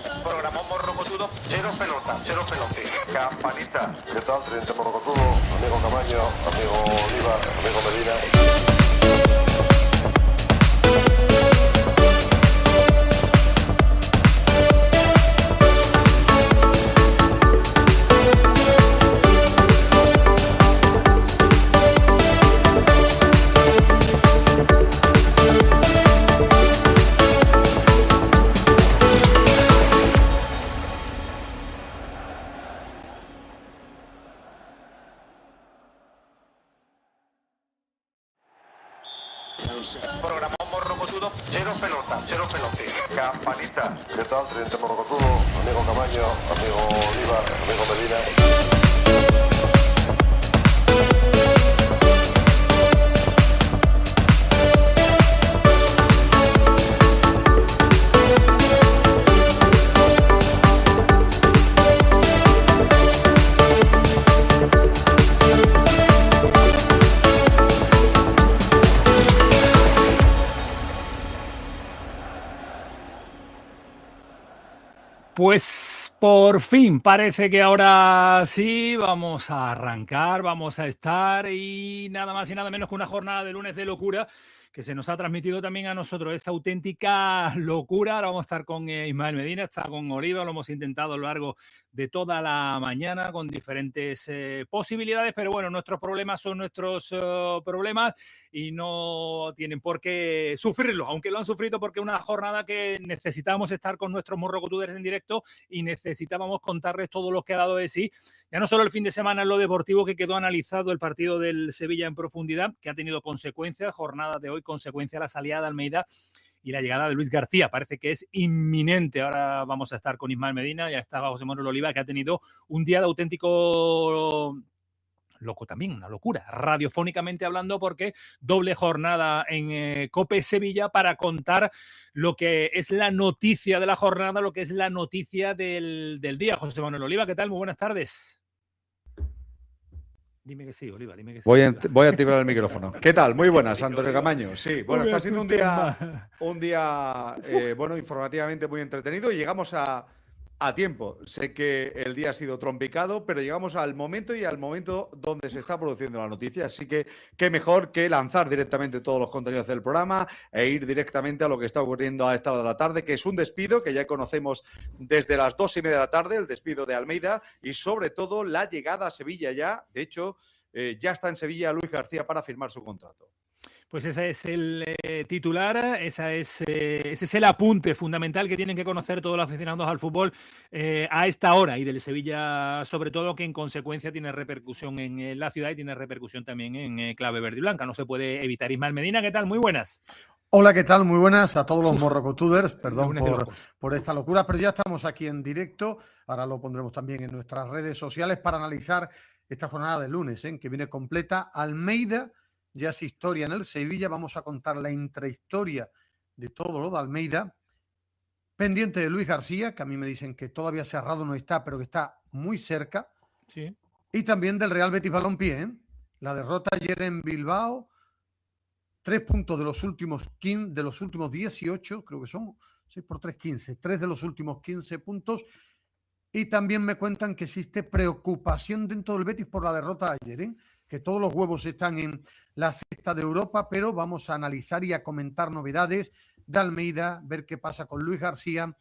Programón morrocotudo, cero pelota, cero pelote. Campanita. ¿Qué tal, teniente Morrocotudo? Amigo Camaño, amigo Oliva, amigo Medina. Programón morrocotudo, cero pelota, cero pelote. Campanita. ¿Qué tal, teniente Morrocotudo? Amigo Camaño, amigo Oliva, amigo Medina. Pues por fin, parece que ahora sí vamos a arrancar, vamos a estar y nada más y nada menos que una jornada de lunes de locura que se nos ha transmitido también a nosotros, esta auténtica locura. Ahora vamos a estar con Ismael Medina, está con Oliva, lo hemos intentado a lo largo de toda la mañana con diferentes posibilidades, pero bueno, nuestros problemas son nuestros problemas y no tienen por qué sufrirlo, aunque lo han sufrido porque es una jornada que necesitábamos estar con nuestros morrocotuders en directo y necesitábamos contarles todo lo que ha dado de sí. Ya no solo el fin de semana en lo deportivo, que quedó analizado el partido del Sevilla en profundidad, que ha tenido consecuencias, jornada de hoy, consecuencia la salida de Almeida y la llegada de Luis García. Parece que es inminente. Ahora vamos a estar con Ismael Medina, ya estaba José Manuel Oliva, que ha tenido un día de auténtico loco también, una locura, radiofónicamente hablando, porque doble jornada en COPE Sevilla para contar lo que es la noticia de la jornada, lo que es la noticia del día. José Manuel Oliva, ¿qué tal? Muy buenas tardes. Dime que sí, Oliva, dime que sí. Voy a activar el micrófono. ¿Qué tal? Muy buenas, sí, Antonio Camaño. Sí, bueno, está siendo un día bueno, informativamente muy entretenido y llegamos a tiempo. Sé que el día ha sido trompicado, pero llegamos al momento donde se está produciendo la noticia. Así que qué mejor que lanzar directamente todos los contenidos del programa e ir directamente a lo que está ocurriendo a esta hora de la tarde, que es un despido que ya conocemos desde las 2:30 de la tarde, el despido de Almeida y sobre todo la llegada a Sevilla ya. De hecho, ya está en Sevilla Luis García para firmar su contrato. Pues ese es el titular, ese es el apunte fundamental que tienen que conocer todos los aficionados al fútbol a esta hora, y del Sevilla sobre todo, que en consecuencia tiene repercusión en la ciudad y tiene repercusión también en clave verde y blanca. No se puede evitar. Ismael Medina, ¿qué tal? Muy buenas. Hola, ¿qué tal? Muy buenas a todos los morrocotuders. Perdón por esta locura, pero ya estamos aquí en directo. Ahora lo pondremos también en nuestras redes sociales para analizar esta jornada de lunes, que viene completa. Almeida ya es historia en el Sevilla. Vamos a contar la intrahistoria de todo lo de Almeida. Pendiente de Luis García, que a mí me dicen que todavía cerrado no está, pero que está muy cerca. Sí. Y también del Real Betis Balompié. La derrota ayer en Bilbao. 3 puntos de los últimos 15, de los últimos 18, creo que son 6 por 3, 15. 3 de los últimos 15 puntos. Y también me cuentan que existe preocupación dentro del Betis por la derrota de ayer, que todos los huevos están en la sexta de Europa, pero vamos a analizar y a comentar novedades de Almeida, ver qué pasa con Luis García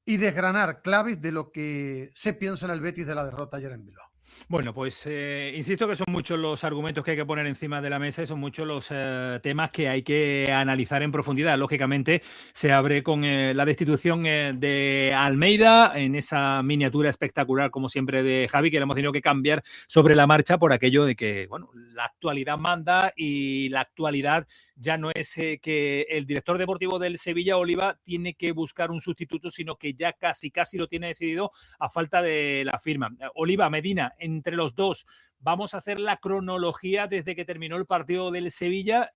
y desgranar claves de lo que se piensa en el Betis de la derrota ayer en Bilbao. Bueno, pues insisto que son muchos los argumentos que hay que poner encima de la mesa y son muchos los temas que hay que analizar en profundidad. Lógicamente se abre con la destitución de Almeida en esa miniatura espectacular, como siempre, de Javi, que le hemos tenido que cambiar sobre la marcha por aquello de que, bueno, la actualidad manda y la actualidad ya no es que el director deportivo del Sevilla, Oliva, tiene que buscar un sustituto, sino que ya casi lo tiene decidido a falta de la firma. Oliva, Medina, entre los dos, vamos a hacer la cronología desde que terminó el partido del Sevilla,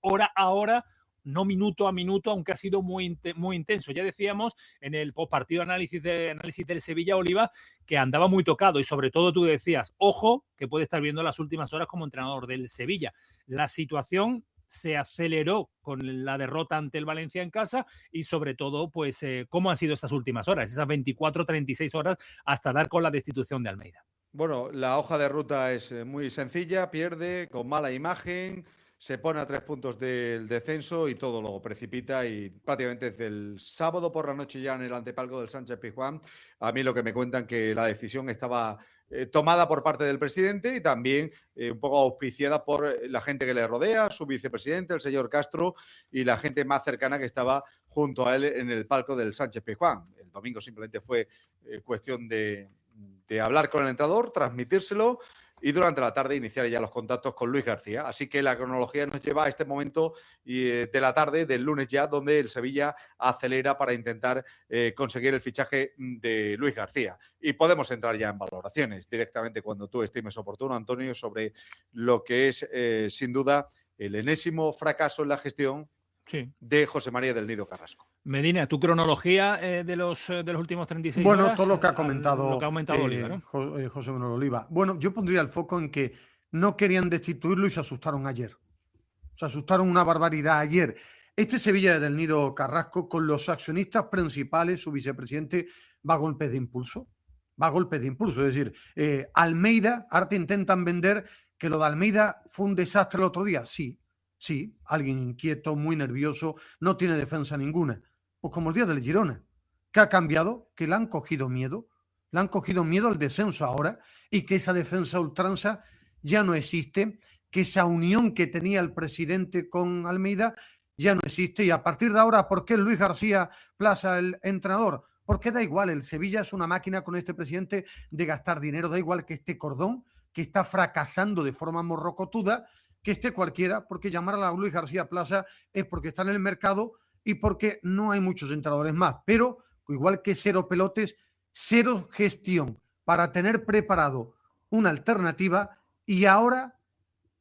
hora a hora, no minuto a minuto, aunque ha sido muy intenso. Ya decíamos en el postpartido análisis del Sevilla, Oliva, que andaba muy tocado y sobre todo tú decías, ojo, que puede estar viendo las últimas horas como entrenador del Sevilla. La situación se aceleró con la derrota ante el Valencia en casa y sobre todo, pues, cómo han sido estas últimas horas, esas 24-36 horas hasta dar con la destitución de Almeida. Bueno, la hoja de ruta es muy sencilla, pierde con mala imagen, se pone a 3 puntos del descenso y todo lo precipita y prácticamente desde el sábado por la noche ya en el antepalco del Sánchez-Pizjuán, a mí lo que me cuentan que la decisión estaba tomada por parte del presidente y también un poco auspiciada por la gente que le rodea, su vicepresidente, el señor Castro, y la gente más cercana que estaba junto a él en el palco del Sánchez-Pizjuán. El domingo simplemente fue cuestión de hablar con el entrenador, transmitírselo y durante la tarde iniciar ya los contactos con Luis García. Así que la cronología nos lleva a este momento de la tarde del lunes ya, donde el Sevilla acelera para intentar conseguir el fichaje de Luis García. Y podemos entrar ya en valoraciones directamente cuando tú estimes oportuno, Antonio, sobre lo que es sin duda el enésimo fracaso en la gestión de José María del Nido Carrasco. Medina, tu cronología de los últimos 36 bueno, horas. Todo lo que ha comentado, Oliva, ¿no? José Manuel Oliva. Bueno, yo pondría el foco en que no querían destituirlo y se asustaron ayer. Se asustaron una barbaridad ayer. Este Sevilla del Nido Carrasco, con los accionistas principales, su vicepresidente, va a golpes de impulso. Va a golpes de impulso. Es decir, Almeida, ahora te intentan vender que lo de Almeida fue un desastre el otro día. Sí, alguien inquieto, muy nervioso, no tiene defensa ninguna. Pues como el día del Girona. ¿Qué ha cambiado? Que le han cogido miedo. Le han cogido miedo al descenso ahora y que esa defensa ultranza ya no existe, que esa unión que tenía el presidente con Almeida ya no existe. Y a partir de ahora, ¿por qué Luis García Plaza el entrenador? Porque da igual, el Sevilla es una máquina con este presidente de gastar dinero. Da igual que este Cordón, que está fracasando de forma morrocotuda, que esté cualquiera, porque llamar a Luis García Plaza es porque está en el mercado y porque no hay muchos entrenadores más. Pero, igual que cero pelotes, cero gestión para tener preparado una alternativa y ahora,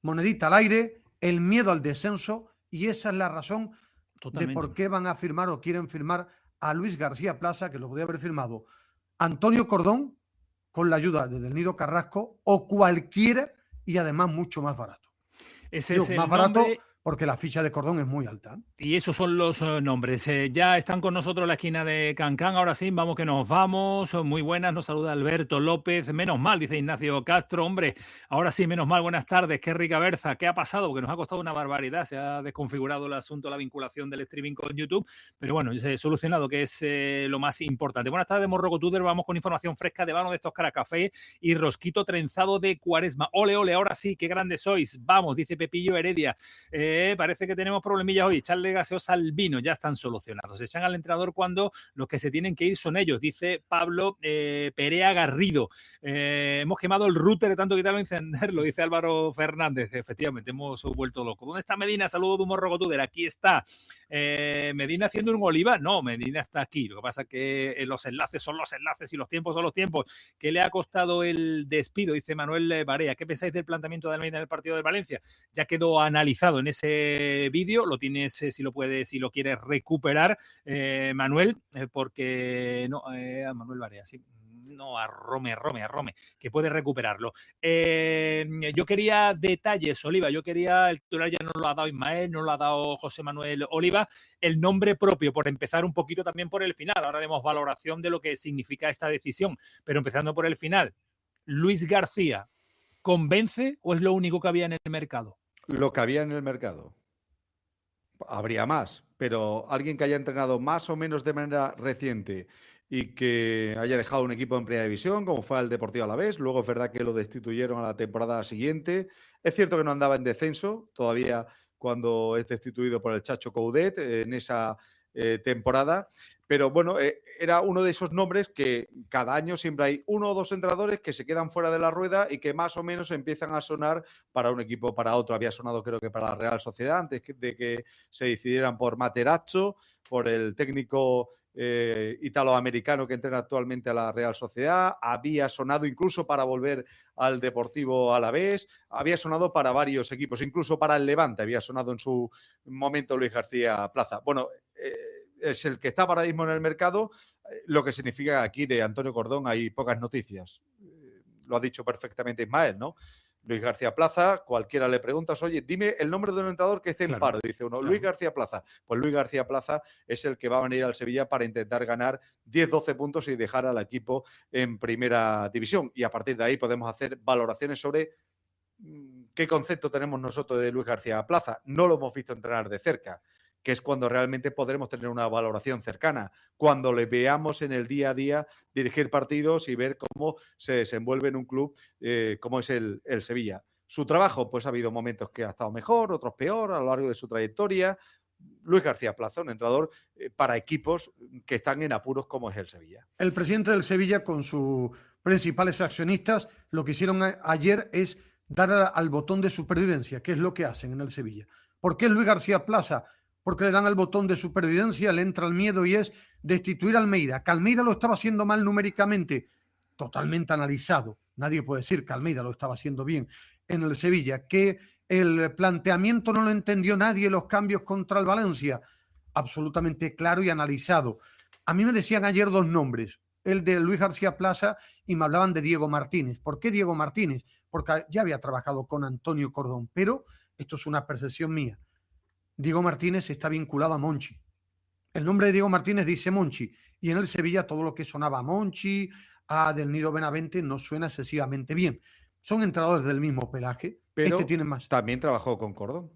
monedita al aire, el miedo al descenso, y esa es la razón de por qué van a firmar o quieren firmar a Luis García Plaza, que lo podría haber firmado Antonio Cordón con la ayuda de Del Nido Carrasco o cualquiera, y además mucho más barato. Ese es el más barato nombre, porque la ficha de Cordón es muy alta. y esos son los nombres. Ya están con nosotros en la esquina de Cancán. Ahora sí, vamos que nos vamos. Muy buenas, nos saluda Alberto López. Menos mal, dice Ignacio Castro. Hombre, ahora sí, menos mal, buenas tardes. Qué rica berza. ¿Qué ha pasado? Porque nos ha costado una barbaridad. Se ha desconfigurado el asunto, la vinculación del streaming con YouTube. Pero bueno, se ha solucionado, que es lo más importante. Buenas tardes, Morroco Tudor. Vamos con información fresca de Vano de estos Caracafé y rosquito trenzado de Cuaresma. Ole, ole, ahora sí, qué grandes sois. Vamos, dice Pepillo Heredia. Parece que tenemos problemillas hoy. Echarle gaseosa al vino, ya están solucionados. Se echan al entrenador cuando los que se tienen que ir son ellos, dice Pablo Perea Garrido. Hemos quemado el router de tanto quitarlo y encenderlo, dice Álvaro Fernández. Efectivamente, hemos vuelto locos. ¿Dónde está Medina? Saludo de Humor Rogotuder. Aquí está. Medina haciendo un Oliva. No, Medina está aquí. Lo que pasa es que los enlaces son los enlaces y los tiempos son los tiempos. ¿Qué le ha costado el despido? Dice Manuel Barea. ¿Qué pensáis del planteamiento de Almeida en el partido de Valencia? Ya quedó analizado en ese vídeo. Lo tienes, si lo quieres recuperar, Manuel, porque no, a Manuel Barea, sí. No, a Rome, que puede recuperarlo. Yo quería detalles, Oliva. Yo quería, el titular ya no lo ha dado Ismael, no lo ha dado José Manuel Oliva, el nombre propio, por empezar un poquito también por el final. Ahora haremos valoración de lo que significa esta decisión, pero empezando por el final. Luis García, ¿convence o es lo único que había en el mercado? Lo que había en el mercado. Habría más, pero alguien que haya entrenado más o menos de manera reciente y que haya dejado un equipo en primera división, como fue el Deportivo Alavés. Luego es verdad que lo destituyeron a la temporada siguiente. Es cierto que no andaba en descenso todavía cuando es destituido por el Chacho Coudet en esa temporada. Pero bueno, era uno de esos nombres que cada año siempre hay uno o dos entrenadores que se quedan fuera de la rueda y que más o menos empiezan a sonar para un equipo o para otro. Había sonado creo que para la Real Sociedad antes de que se decidieran por Materazzo, por el técnico italoamericano que entrena actualmente a la Real Sociedad. Había sonado incluso para volver al Deportivo Alavés. Había sonado para varios equipos, incluso para el Levante. Había sonado en su momento Luis García Plaza. Bueno, es el que está ahora mismo en el mercado, lo que significa que aquí de Antonio Cordón hay pocas noticias. Lo ha dicho perfectamente Ismael, ¿no? Luis García Plaza, cualquiera le preguntas, oye, dime el nombre de un entrenador que esté en Claro, paro. Dice uno, claro. Luis García Plaza. Pues Luis García Plaza es el que va a venir al Sevilla para intentar ganar 10-12 puntos y dejar al equipo en primera división. Y a partir de ahí podemos hacer valoraciones sobre qué concepto tenemos nosotros de Luis García Plaza. No lo hemos visto entrenar de cerca, que es cuando realmente podremos tener una valoración cercana, cuando le veamos en el día a día dirigir partidos y ver cómo se desenvuelve en un club como es el Sevilla. Su trabajo, pues ha habido momentos que ha estado mejor, otros peor a lo largo de su trayectoria. Luis García Plaza, un entrenador para equipos que están en apuros como es el Sevilla. El presidente del Sevilla con sus principales accionistas lo que hicieron ayer es dar al botón de supervivencia, que es lo que hacen en el Sevilla. ¿Por qué Luis García Plaza? Porque le dan al botón de supervivencia, le entra el miedo y es destituir a Almeida. Que Almeida lo estaba haciendo mal numéricamente, totalmente analizado. Nadie puede decir que Almeida lo estaba haciendo bien en el Sevilla. Que el planteamiento no lo entendió nadie, los cambios contra el Valencia, absolutamente claro y analizado. A mí me decían ayer dos nombres, el de Luis García Plaza y me hablaban de Diego Martínez. ¿Por qué Diego Martínez? Porque ya había trabajado con Antonio Cordón, pero esto es una percepción mía. Diego Martínez está vinculado a Monchi. El nombre de Diego Martínez dice Monchi y en el Sevilla todo lo que sonaba a Monchi, a Del Nido Benavente no suena excesivamente bien. Son entrenadores del mismo pelaje. Pero este tiene más. También trabajó con Cordón.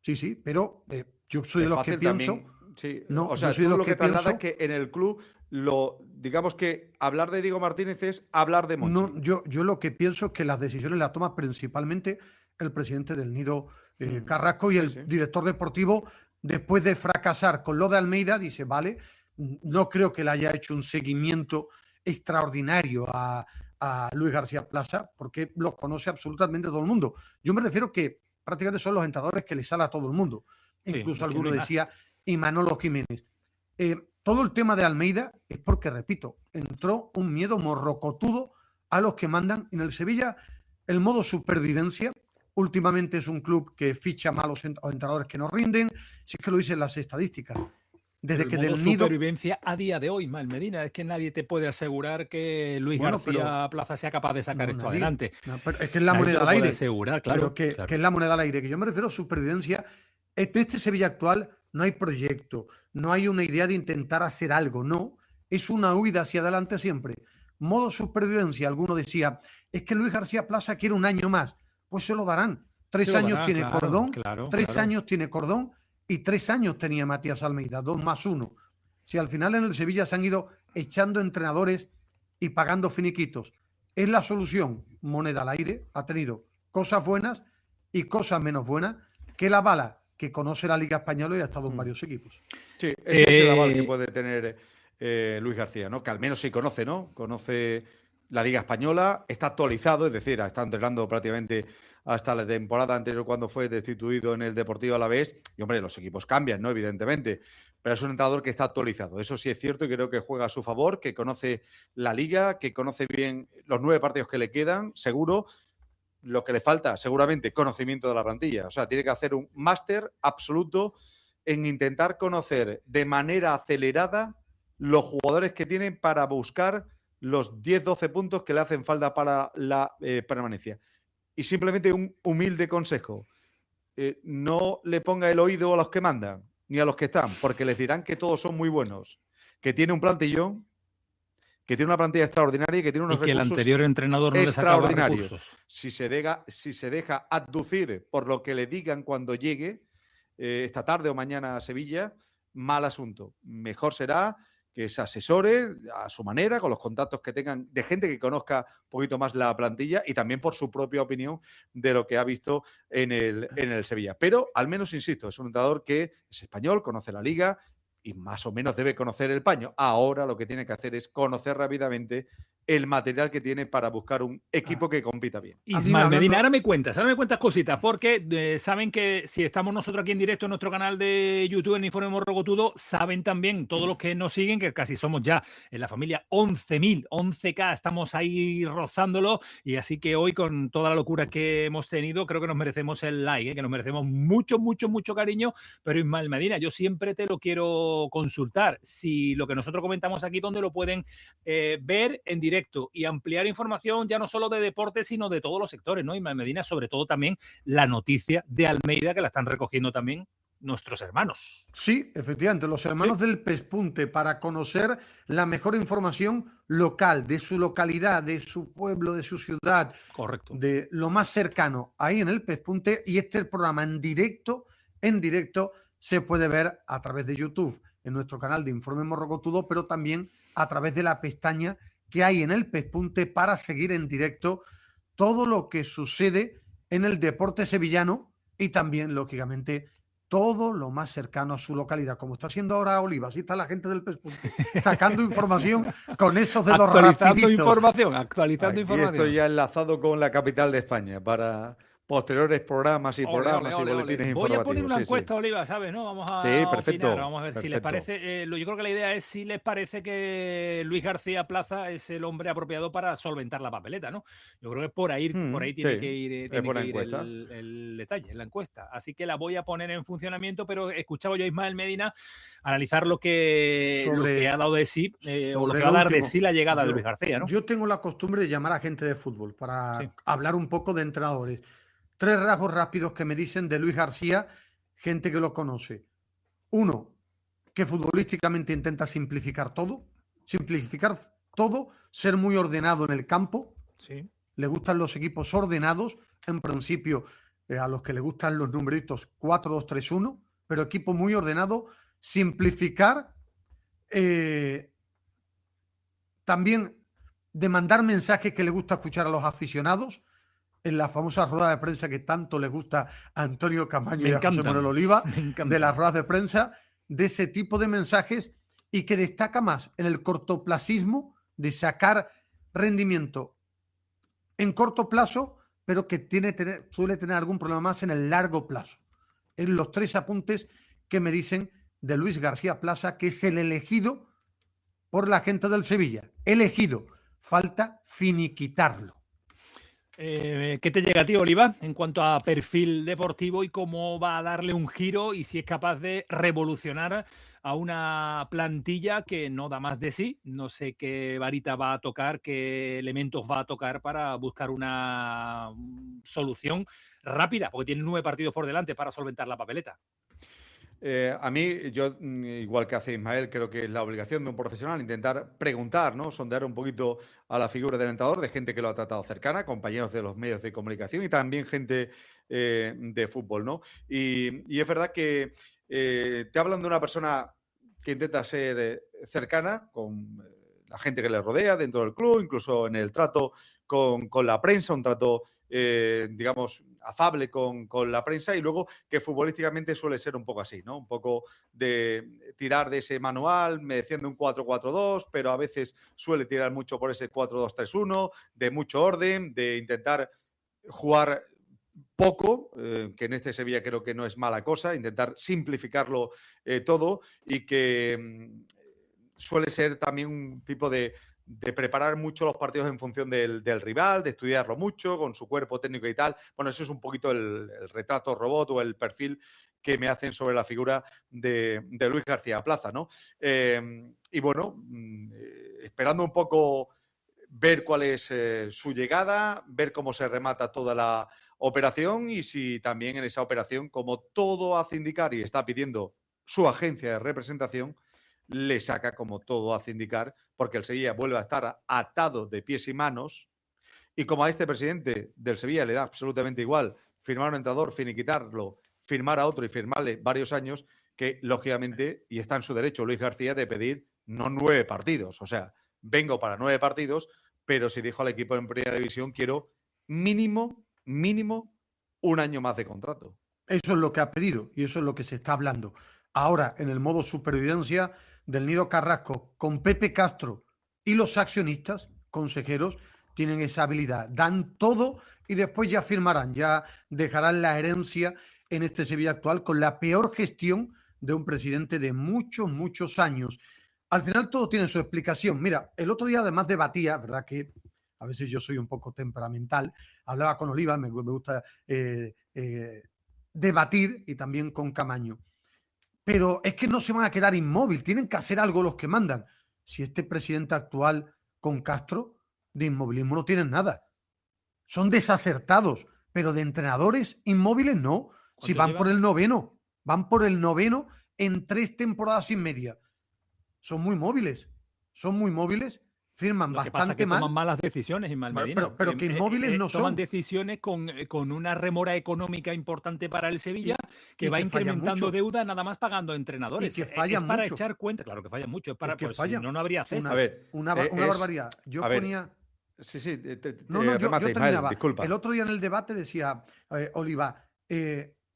Sí, pero yo soy de los que pienso... También, sí. No, o sea, yo soy de tú los lo que trasladas pienso... es que en el club, digamos que hablar de Diego Martínez es hablar de Monchi. No, yo lo que pienso es que las decisiones las toma principalmente el presidente del Nido, Carrasco, y el director deportivo, después de fracasar con lo de Almeida, dice, vale, no creo que le haya hecho un seguimiento extraordinario a Luis García Plaza, porque lo conoce absolutamente todo el mundo. Yo me refiero que prácticamente son los entrenadores que le sale a todo el mundo. Sí, Incluso es que alguno no hay decía, y Manolo Jiménez. Todo el tema de Almeida es porque, repito, entró un miedo morrocotudo a los que mandan en el Sevilla. El modo supervivencia, últimamente es un club que ficha malos entrenadores que no rinden, si es que lo dicen las estadísticas. Desde el que modo Del Nido... supervivencia a día de hoy, Mal Medina, es que nadie te puede asegurar que Luis García Plaza sea capaz de sacar esto adelante. No, pero es que es la Nadie moneda te lo al puede aire. asegurar, claro, Pero claro. que es la moneda al aire. Que yo me refiero a supervivencia. En este Sevilla actual no hay proyecto, no hay una idea de intentar hacer algo, no. Es una huida hacia adelante siempre. Modo supervivencia, alguno decía, es que Luis García Plaza quiere un año más. Pues se lo darán. 3 años tiene claro, Cordón, claro, 3 claro. años tiene Cordón y 3 años tenía Matías Almeida, 2 más 1. Si al final en el Sevilla se han ido echando entrenadores y pagando finiquitos, ¿es la solución? Moneda al aire. Ha tenido cosas buenas y cosas menos buenas. Que la bala, que conoce la Liga Española y ha estado en varios equipos. Sí, ese es el aval que puede tener Luis García, ¿no? Que al menos sí conoce, ¿no? Conoce la Liga Española, está actualizado, es decir, está entrenando prácticamente hasta la temporada anterior cuando fue destituido en el Deportivo Alavés. Y, hombre, los equipos cambian, ¿no? Evidentemente. Pero es un entrenador que está actualizado. Eso sí es cierto y creo que juega a su favor, que conoce la Liga, que conoce bien los 9 partidos que le quedan, seguro. Lo que le falta, seguramente, conocimiento de la plantilla. O sea, tiene que hacer un máster absoluto en intentar conocer de manera acelerada los jugadores que tienen para buscar los 10-12 puntos que le hacen falta para la permanencia. Y simplemente un humilde consejo. No le ponga el oído a los que mandan, ni a los que están, porque les dirán que todos son muy buenos, que tiene un plantillón, que tiene una plantilla extraordinaria y que tiene unos y que el recursos anterior entrenador no le sacaba extraordinarios. recursos. Si se deja abducir por lo que le digan cuando llegue esta tarde o mañana a Sevilla, mal asunto. Mejor será que se asesore a su manera, con los contactos que tengan de gente que conozca un poquito más la plantilla y también por su propia opinión de lo que ha visto en el Sevilla. Pero al menos, insisto, es un entrenador que es español, conoce la liga y más o menos debe conocer el paño. Ahora lo que tiene que hacer es conocer rápidamente el material que tiene para buscar un equipo que compita bien. Ismael Medina, ahora me cuentas cositas, porque saben que si estamos nosotros aquí en directo en nuestro canal de YouTube en Informe Morrocotudo, saben también todos los que nos siguen, que casi somos ya en la familia 11.000, 11K, estamos ahí rozándolo, y así que hoy con toda la locura que hemos tenido, creo que nos merecemos el like, que nos merecemos mucho, mucho, mucho cariño, pero Ismael Medina, yo siempre te lo quiero consultar, si lo que nosotros comentamos aquí, ¿dónde lo pueden ver en directo? directo y ampliar información ya no solo de deporte, sino de todos los sectores, ¿no? Ismael Medina, sobre todo también la noticia de Almeida, que la están recogiendo también nuestros hermanos. Sí, efectivamente, los hermanos del Pespunte, para conocer la mejor información local, de su localidad, de su pueblo, de su ciudad. Correcto. De lo más cercano, ahí en el Pespunte. Y este programa en directo, se puede ver a través de YouTube, en nuestro canal de Informe Morrocotudo, pero también a través de la pestaña que hay en el Pespunte para seguir en directo todo lo que sucede en el deporte sevillano y también, lógicamente, todo lo más cercano a su localidad, como está haciendo ahora Oliva. Así está la gente del Pespunte sacando información con esos dedos actualizando rapiditos. Actualizando Aquí información. estoy ya enlazado con la capital de España para posteriores programas y boletines Voy informativos. a poner una Sí, encuesta, sí. Oliva, ¿sabes? ¿No? Vamos a Sí, perfecto, opinar, vamos a ver si les perfecto. parece. Yo creo que la idea es si les parece que Luis García Plaza es el hombre apropiado para solventar la papeleta, ¿no? Yo creo que por ahí tiene Sí, que ir, es buena ir encuesta. el detalle, la encuesta. Así que la voy a poner en funcionamiento, pero escuchaba yo a Ismael Medina analizar lo que ha dado de sí, o lo que va a dar de sí la llegada de Luis García, ¿no? Yo tengo la costumbre de llamar a gente de fútbol para Sí. hablar un poco de entrenadores. 3 rasgos rápidos que me dicen de Luis García, gente que lo conoce. 1, que futbolísticamente intenta simplificar todo, ser muy ordenado en el campo. Sí. Le gustan los equipos ordenados, en principio a los que le gustan los numeritos 4-2-3-1, pero equipo muy ordenado, simplificar, también de mandar mensajes que le gusta escuchar a los aficionados, en la famosa rueda de prensa que tanto le gusta a Antonio Camaño y a José Manuel Oliva, de las ruedas de prensa, de ese tipo de mensajes, y que destaca más en el cortoplacismo de sacar rendimiento en corto plazo, pero que suele tener algún problema más en el largo plazo. En los 3 apuntes que me dicen de Luis García Plaza, que es el elegido por la gente del Sevilla. Elegido. Falta finiquitarlo. ¿Qué te llega a ti, Oliva, en cuanto a perfil deportivo y cómo va a darle un giro y si es capaz de revolucionar a una plantilla que no da más de sí? No sé qué varita va a tocar, qué elementos va a tocar para buscar una solución rápida, porque tiene 9 partidos por delante para solventar la papeleta. A mí, yo, igual que hace Ismael, creo que es la obligación de un profesional intentar preguntar, ¿no? Sondear un poquito a la figura del entrenador, de gente que lo ha tratado cercana, compañeros de los medios de comunicación y también gente de fútbol, ¿no? Y es verdad que te hablan de una persona que intenta ser cercana con la gente que le rodea dentro del club, incluso en el trato con la prensa, un trato, digamos, afable con la prensa, y luego que futbolísticamente suele ser un poco así, ¿no? Un poco de tirar de ese manual, me defiende un 4-4-2, pero a veces suele tirar mucho por ese 4-2-3-1, de mucho orden, de intentar jugar poco, que en este Sevilla creo que no es mala cosa, intentar simplificarlo todo, y que suele ser también un tipo de preparar mucho los partidos en función del rival, de estudiarlo mucho con su cuerpo técnico y tal. Bueno, eso es un poquito el retrato robot o el perfil que me hacen sobre la figura de Luis García Plaza, ¿no? Y bueno, esperando un poco ver cuál es su llegada, ver cómo se remata toda la operación y si también en esa operación, como todo hace indicar y está pidiendo su agencia de representación, le saca, como todo hace indicar, porque el Sevilla vuelve a estar atado de pies y manos, y como a este presidente del Sevilla le da absolutamente igual firmar a un entrenador, finiquitarlo, firmar a otro y firmarle varios años, que lógicamente, y está en su derecho Luis García de pedir no 9 partidos, o sea, vengo para 9 partidos, pero si dijo al equipo en primera división, quiero mínimo, un año más de contrato. Eso es lo que ha pedido y eso es lo que se está hablando. Ahora, en el modo supervivencia del Nido Carrasco, con Pepe Castro y los accionistas, consejeros, tienen esa habilidad. Dan todo y después ya firmarán, ya dejarán la herencia en este Sevilla actual con la peor gestión de un presidente de muchos años. Al final todo tiene su explicación. Mira, el otro día además debatía, ¿verdad? Que a veces yo soy un poco temperamental, hablaba con Oliva, me gusta debatir, y también con Camaño. Pero es que no se van a quedar inmóviles, tienen que hacer algo los que mandan. Si este presidente actual con Castro de inmovilismo no tienen nada. Son desacertados, pero de entrenadores inmóviles no. Si van por el noveno, en 3 temporadas y media. Son muy móviles, firman Lo que pasa es bastante que mal. toman malas decisiones, Ismael Medina. Pero que inmóviles no son. Toman decisiones con una remora económica importante para el Sevilla, que va que fallan incrementando mucho. deuda nada más pagando entrenadores. Y que fallan es para mucho. echar cuenta. Claro que fallan mucho. Es para, Es que pues, fallan. si no habría César. A ver, Una es- barbaridad. Yo a ver, ponía... Sí, sí, No, yo remate, Ismael, terminaba. disculpa. El otro día en el debate decía Oliva,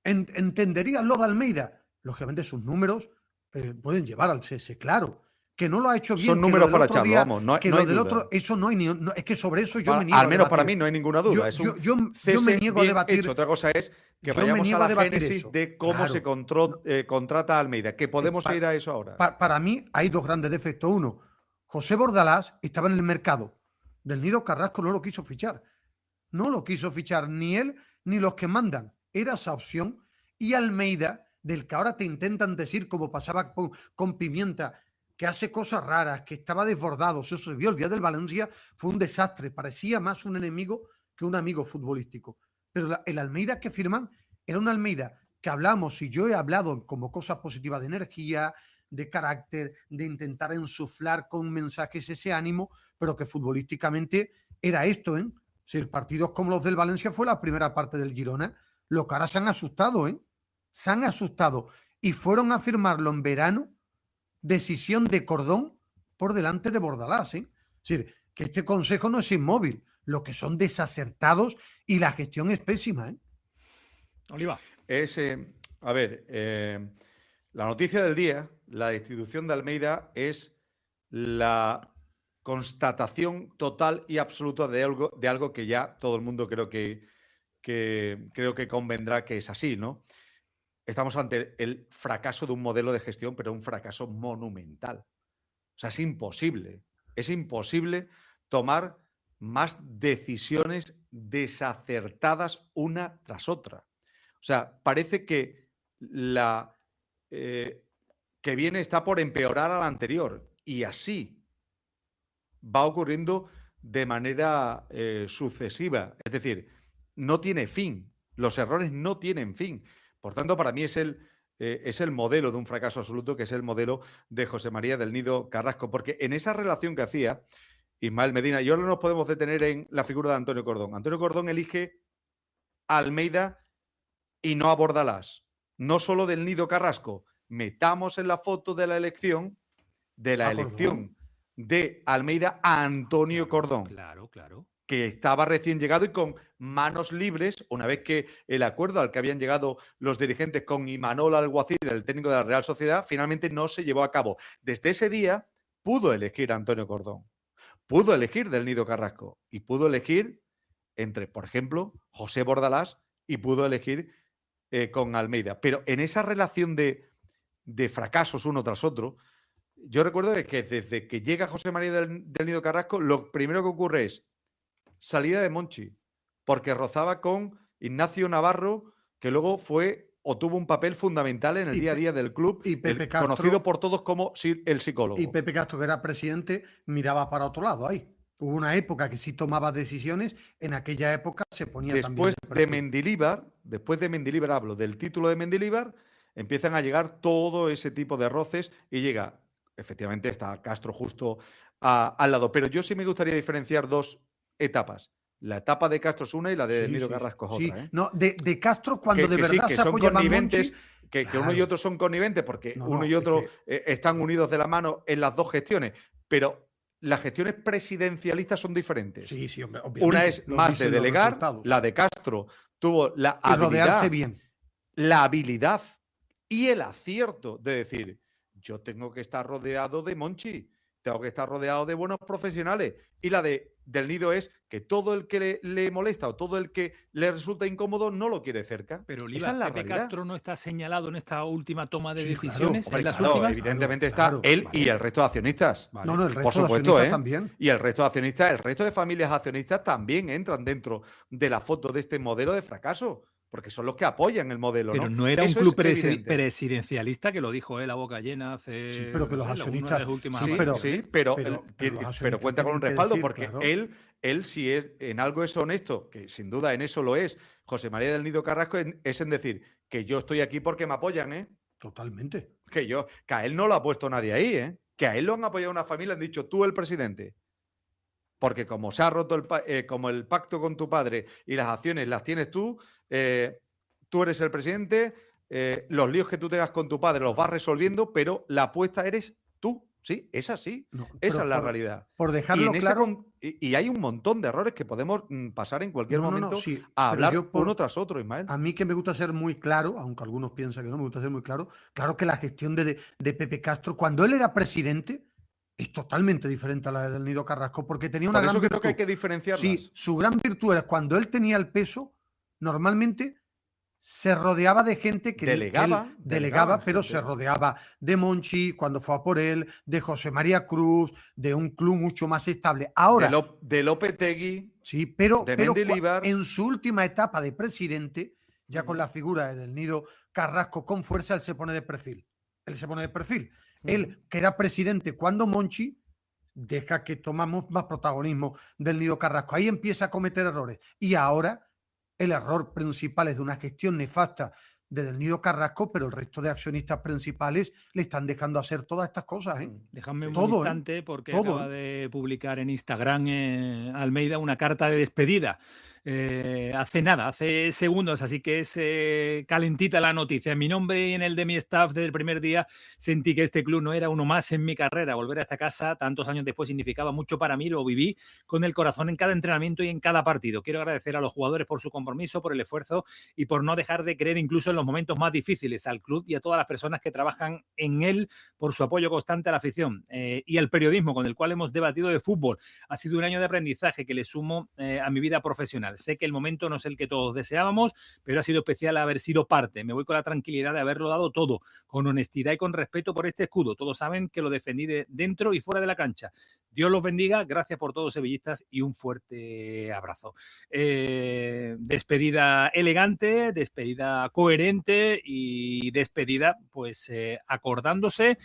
¿entenderías lo de Almeida? Lógicamente sus números pueden llevar al cese, claro. Que no lo ha hecho bien. Son que números lo del para otro echarlo, día- vamos, no hay- que no lo hay del duda. otro, eso no hay ni... es que sobre eso yo me niego Al a menos para debatir. mí no hay ninguna duda. Es un Yo me cese niego a bien debatir. hecho. Otra cosa es que Yo me vayamos a niego a la debatir génesis eso. de cómo Claro. se contrata a Almeida. Que podemos ir a eso ahora. Para mí hay 2 grandes defectos. Uno, José Bordalás estaba en el mercado. Del Nido Carrasco no lo quiso fichar. No lo quiso fichar ni él ni los que mandan. Era esa opción. Y Almeida, del que ahora te intentan decir, como pasaba con Pimienta, que hace cosas raras, que estaba desbordado. Eso se vio el día del Valencia, fue un desastre. Parecía más un enemigo que un amigo futbolístico. Pero el Almeida que firman era un Almeida que hablamos, y yo he hablado como cosas positivas de energía, de carácter, de intentar ensuflar con mensajes ese ánimo, pero que futbolísticamente era esto, ¿eh? Si partidos como los del Valencia fue la primera parte del Girona, los caras se han asustado, ¿eh? Se han asustado y fueron a firmarlo en verano, decisión de Cordón por delante de Bordalás, ¿eh? Es decir, que este consejo no es inmóvil, lo que son desacertados y la gestión es pésima, ¿eh? Oliva. A ver, la noticia del día, la destitución de Almeida, es la constatación total y absoluta de algo que ya todo el mundo creo que convendrá que es así, ¿no? Estamos ante el fracaso de un modelo de gestión, pero un fracaso monumental. O sea, es imposible tomar más decisiones desacertadas una tras otra. O sea, parece que la que viene está por empeorar a la anterior, y así va ocurriendo de manera sucesiva. Es decir, no tiene fin. Los errores no tienen fin. Por tanto, para mí es el modelo de un fracaso absoluto, que es el modelo de José María del Nido Carrasco. Porque en esa relación que hacía Ismael Medina, y ahora no nos podemos detener en la figura de Antonio Cordón. Antonio Cordón elige a Almeida y no a Bordalás. No solo del Nido Carrasco. Metamos en la foto de la elección de Almeida a Antonio Cordón. Claro, claro. Que estaba recién llegado y con manos libres, una vez que el acuerdo al que habían llegado los dirigentes con Imanol Alguacil, el técnico de la Real Sociedad, finalmente no se llevó a cabo. Desde ese día pudo elegir a Antonio Cordón, pudo elegir del Nido Carrasco y pudo elegir entre, por ejemplo, José Bordalás, y pudo elegir con Almeida. Pero en esa relación de fracasos uno tras otro, yo recuerdo que desde que llega José María del Nido Carrasco, lo primero que ocurre es salida de Monchi, porque rozaba con Ignacio Navarro, que luego fue o tuvo un papel fundamental en el día a día del club, y Pepe Castro, conocido por todos como el psicólogo. Y Pepe Castro, que era presidente, miraba para otro lado ahí. Hubo una época que sí tomaba decisiones, en aquella época se ponía después también... Después de Mendilibar, hablo del título de Mendilibar, empiezan a llegar todo ese tipo de roces y llega, efectivamente, está Castro justo al lado. Pero yo sí me gustaría diferenciar 2 etapas. La etapa de Castro es una y la de Nido Carrasco es otra. No, de Castro, cuando de verdad que se son apoyaba conniventes, Monchi, que uno y otro son conniventes, porque uno y otro están unidos de la mano en las 2 gestiones, pero las gestiones presidencialistas son diferentes. Sí, obviamente. Una es más de delegar, la de Castro tuvo la habilidad y el acierto de decir, yo tengo que estar rodeado de Monchi, tengo que estar rodeado de buenos profesionales. Y la del Nido es que todo el que le molesta o todo el que le resulta incómodo no lo quiere cerca. Pero esa es la Pepe realidad. Castro no está señalado en esta última toma de decisiones. Claro, en las Claro, últimas. evidentemente está él y el resto de accionistas. Vale. No, el resto Por de supuesto, accionistas también. Y el resto de accionistas, el resto de familias accionistas también entran dentro de la foto de este modelo de fracaso. porque son los que apoyan el modelo. Pero ¿no? no era un Eso club es evidente. presidencialista, que lo dijo él a boca llena hace. Sí, pero que los no sé, accionistas- una de las últimas Sí, apariciones. sí, pero pero los pero accionistas cuenta con un tienen que respaldo decir, porque claro. él si es, en algo es honesto, que sin duda en eso lo es, José María del Nido Carrasco, es en decir que yo estoy aquí porque me apoyan, ¿eh? Totalmente. Que a él no lo ha puesto nadie ahí, ¿eh? Que a él lo han apoyado una familia, han dicho tú el presidente. Porque como se ha roto como el pacto con tu padre y las acciones las tienes tú, tú eres el presidente, los líos que tú tengas con tu padre los vas resolviendo, pero la apuesta eres tú. Sí, es así. No, Esa pero es la realidad. Por Y, dejarlo en ese claro. y hay un montón de errores que podemos pasar en cualquier momento Sí, a pero hablar yo uno tras otro, Ismael. a mí que me gusta ser muy claro, aunque algunos piensan que no, me gusta ser muy claro, claro que la gestión de Pepe Castro, cuando él era presidente, es totalmente diferente a la del Nido Carrasco, porque tenía una Por gran eso creo virtud. que hay que diferenciarlas. Sí, su gran virtud era cuando él tenía el peso, normalmente se rodeaba de gente que delegaba, pero se rodeaba de Monchi, cuando fue a por él, de José María Cruz, de un club mucho más estable. Ahora, de Lopetegui. sí, pero Mendilibar. en su última etapa de presidente, ya con la figura del Nido Carrasco con fuerza, él se pone de perfil. Él, que era presidente cuando Monchi, deja que tomamos más protagonismo del Nido Carrasco. Ahí empieza a cometer errores. Y ahora el error principal es de una gestión nefasta del Nido Carrasco, pero el resto de accionistas principales le están dejando hacer todas estas cosas. Déjame un Todo, instante, porque todo, acaba de publicar en Instagram Almeida una carta de despedida. Hace segundos, así que es calentita la noticia. En mi nombre y en el de mi staff desde el primer día sentí que este club no era uno más en mi carrera. Volver a esta casa tantos años después significaba mucho para mí, lo viví con el corazón en cada entrenamiento y en cada partido. Quiero agradecer a los jugadores por su compromiso, por el esfuerzo y por no dejar de creer incluso en los momentos más difíciles, al club y a todas las personas que trabajan en él por su apoyo constante a la afición y al periodismo con el cual hemos debatido de fútbol. Ha sido un año de aprendizaje que le sumo a mi vida profesional. Sé que el momento no es el que todos deseábamos, pero ha sido especial haber sido parte. Me voy con la tranquilidad de haberlo dado todo, con honestidad y con respeto por este escudo. Todos saben que lo defendí dentro y fuera de la cancha. Dios los bendiga, gracias por todos, sevillistas, y un fuerte abrazo. Despedida elegante, despedida coherente y despedida, pues, acordándose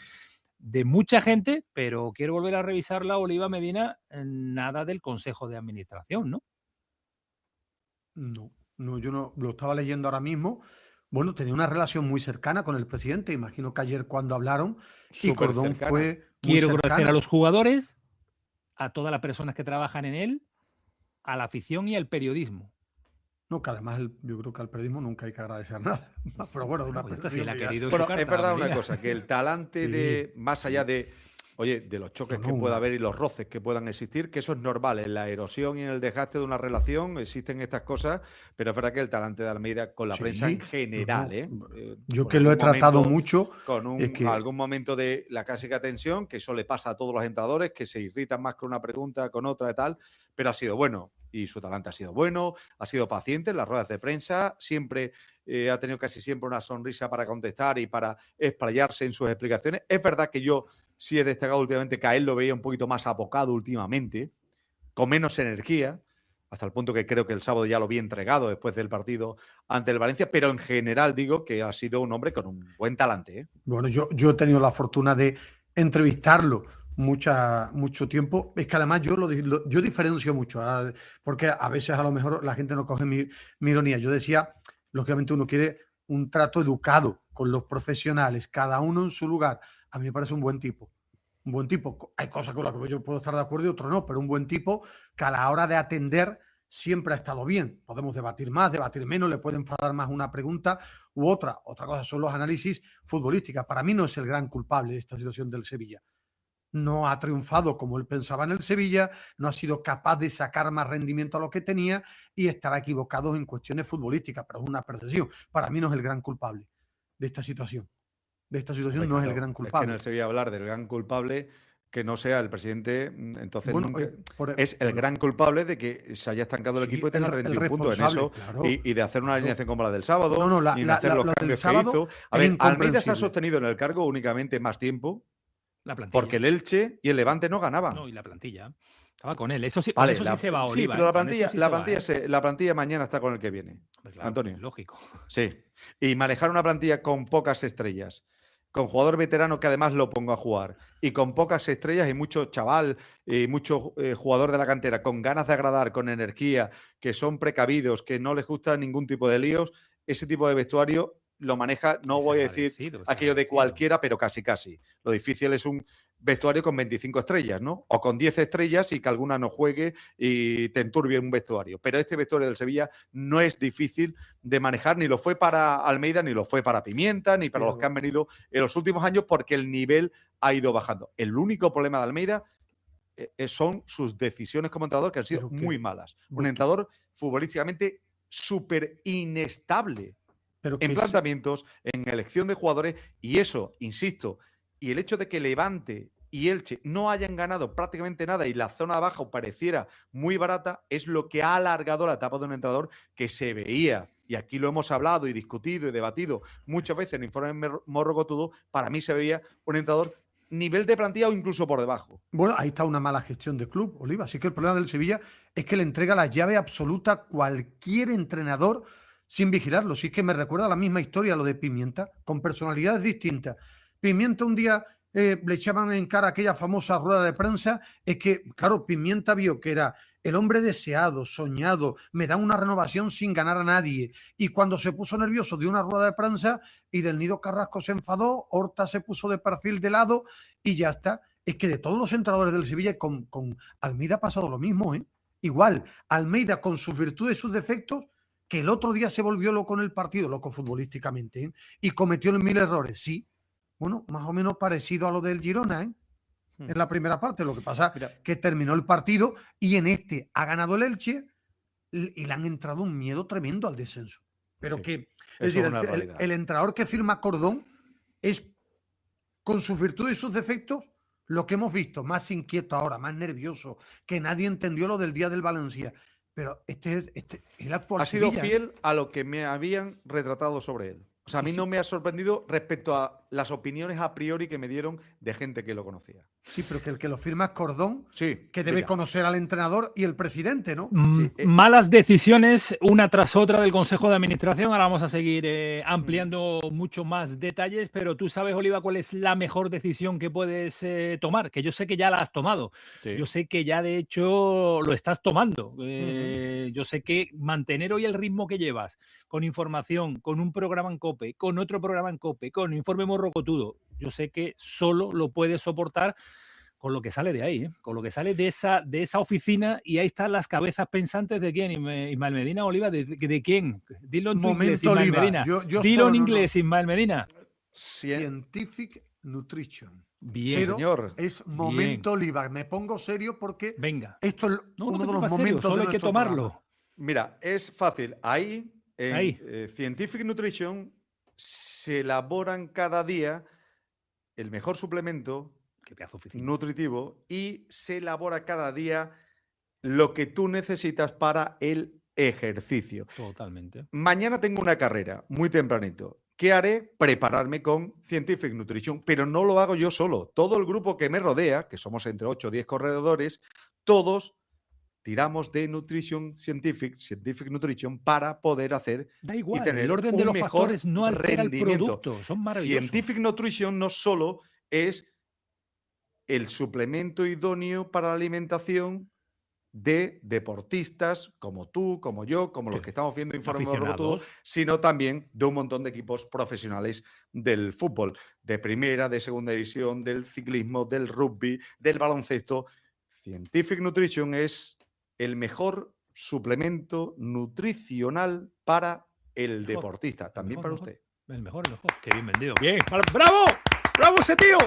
de mucha gente, pero quiero volver a revisarla, Oliva Medina, nada del Consejo de Administración, ¿no? No, yo no lo estaba leyendo ahora mismo. Bueno, tenía una relación muy cercana con el presidente. Imagino que ayer cuando hablaron, y Cordón fue muy Quiero cercana. agradecer a los jugadores, a todas las personas que trabajan en él, a la afición y al periodismo. No, que además yo creo que al periodismo nunca hay que agradecer nada. Pero bueno, una Pues esta sí la ha querido Bueno, su es carta, verdad una Medina. cosa, que el talante de, más allá de, oye, de los choques que pueda haber y los roces que puedan existir, que eso es normal, en la erosión y en el desgaste de una relación existen estas cosas, pero es verdad que el talante de Almeida con la prensa en general, yo que lo he tratado mucho, con es que algún momento de la clásica tensión, que eso le pasa a todos los entrenadores, que se irritan más con una pregunta, con otra y tal, pero ha sido bueno. Y su talante ha sido bueno, ha sido paciente en las ruedas de prensa, siempre ha tenido casi siempre una sonrisa para contestar y para explayarse en sus explicaciones. Es verdad que yo sí he destacado últimamente que a él lo veía un poquito más abocado últimamente, con menos energía, hasta el punto que creo que el sábado ya lo vi entregado después del partido ante el Valencia, pero en general digo que ha sido un hombre con un buen talante. Bueno, yo he tenido la fortuna de entrevistarlo mucho tiempo. Es que además yo diferencio mucho, porque a veces a lo mejor la gente no coge mi ironía. Yo decía, lógicamente uno quiere un trato educado con los profesionales, cada uno en su lugar. A mí me parece un buen tipo. Un buen tipo. Hay cosas con las que yo puedo estar de acuerdo y otras no, pero un buen tipo que a la hora de atender siempre ha estado bien. Podemos debatir más, debatir menos, le puede enfadar más una pregunta u otra. Otra cosa son los análisis futbolísticos. Para mí no es el gran culpable de esta situación del Sevilla. No ha triunfado como él pensaba en el Sevilla, no ha sido capaz de sacar más rendimiento a lo que tenía y estaba equivocado en cuestiones futbolísticas, pero es una percepción. Para mí no es el gran culpable de esta situación. No es el gran culpable. Es que en el Sevilla hablar del gran culpable que no sea el presidente, entonces bueno, nunca, es el gran culpable de que se haya estancado el equipo y tenga 31 puntos en eso, claro, y de hacer una alineación como la del sábado, y de hacer los cambios que hizo. A ver, Almeida se ha sostenido en el cargo únicamente más tiempo, la plantilla. porque el Elche y el Levante no ganaban. No, y la plantilla. Estaba con él. Eso sí, Vale, eso sí se va a Oliva. pero Con eso sí se va, la plantilla mañana está con el que viene. Pues claro, Antonio. lógico. Sí. Y manejar una plantilla con pocas estrellas, con jugador veterano que además lo pongo a jugar, y con pocas estrellas y mucho chaval y mucho jugador de la cantera con ganas de agradar, con energía, que son precavidos, que no les gusta ningún tipo de líos, ese tipo de vestuario lo maneja, no voy a decir aquello de cualquiera, pero casi casi. Lo difícil es un vestuario con 25 estrellas, ¿no? O con 10 estrellas y que alguna no juegue y te enturbie un vestuario. Pero este vestuario del Sevilla no es difícil de manejar, ni lo fue para Almeida, ni lo fue para Pimienta, ni para los que han venido en los últimos años, porque el nivel ha ido bajando. El único problema de Almeida son sus decisiones como entrenador, que han sido muy malas. Un entrenador futbolísticamente súper inestable en planteamientos, en elección de jugadores, y eso, insisto, y el hecho de que Levante y Elche no hayan ganado prácticamente nada y la zona abajo pareciera muy barata, es lo que ha alargado la etapa de un entrenador que se veía, y aquí lo hemos hablado y discutido y debatido muchas veces en Informe Morrocotudo, para mí se veía un entrenador nivel de plantilla o incluso por debajo. Bueno, ahí está una mala gestión de club, Oliva. Así que el problema del Sevilla es que le entrega la llave absoluta a cualquier entrenador sin vigilarlo. Sí, es que me recuerda la misma historia lo de Pimienta, con personalidades distintas. Pimienta un día le echaban en cara aquella famosa rueda de prensa, es que, claro, Pimienta vio que era el hombre deseado, soñado, me da una renovación sin ganar a nadie. Y cuando se puso nervioso dio una rueda de prensa y Del Nido Carrasco se enfadó, Horta se puso de perfil de lado y ya está. Es que de todos los entrenadores del Sevilla con Almeida ha pasado lo mismo, ¿eh? Igual, Almeida con sus virtudes y sus defectos, que el otro día se volvió loco en el partido, loco futbolísticamente, ¿eh? Y cometió 1000 errores, sí. Bueno, más o menos parecido a lo del Girona, ¿eh? En la primera parte. Lo que pasa es que terminó el partido y en este ha ganado el Elche y le han entrado un miedo tremendo al descenso. Pero que, es decir, el entrenador que firma Cordón es, con sus virtudes y sus defectos, lo que hemos visto, más inquieto ahora, más nervioso, que nadie entendió lo del día del Valencia. Pero este es el actual Ha sido Sevilla, fiel a lo que me habían retratado sobre él. O sea, a mí no me ha sorprendido respecto a las opiniones a priori que me dieron de gente que lo conocía. Sí, pero que el que lo firma es Cordón, sí, que debe conocer al entrenador y el presidente, ¿no? Sí. Malas decisiones una tras otra del Consejo de Administración. Ahora vamos a seguir ampliando mucho más detalles, pero tú sabes, Oliva, cuál es la mejor decisión que puedes tomar, que yo sé que ya la has tomado. Sí. Yo sé que ya, de hecho, lo estás tomando. Yo sé que mantener hoy el ritmo que llevas, con información, con un programa en COPE, con otro programa en COPE, con Informe Morrocotudo, yo sé que solo lo puedes soportar con lo que sale de ahí, con lo que sale de esa oficina, y ahí están las cabezas pensantes de quién, Ismael Medina, Oliva, ¿de quién? Dilo en tu inglés, Ismael Medina. Dilo en inglés, Ismael Medina. Scientific Nutrition. Bien, pero señor. Es momento Oliva. Me pongo serio porque venga. Esto es uno de los momentos solo hay que tomarlo. Programa. Mira, es fácil. Ahí, en Scientific Nutrition, se elaboran cada día el mejor suplemento nutritivo y se elabora cada día lo que tú necesitas para el ejercicio. Totalmente. Mañana tengo una carrera muy tempranito. ¿Qué haré? Prepararme con Scientific Nutrition, pero no lo hago yo solo. Todo el grupo que me rodea, que somos entre 8 o 10 corredores, todos tiramos de Scientific Nutrition para poder hacer da igual, y tener el orden de los factores no altera el producto, son maravillosos. Scientific Nutrition no solo es el suplemento idóneo para la alimentación de deportistas como tú, como yo, como los que estamos viendo Informe Morrocotudo, sino también de un montón de equipos profesionales del fútbol, de primera, de segunda división, del ciclismo, del rugby, del baloncesto. Scientific Nutrition es el mejor suplemento nutricional para el deportista, también para usted. El mejor. Qué bien vendido. Bien, ¡bravo! ¡Bravo ese tío!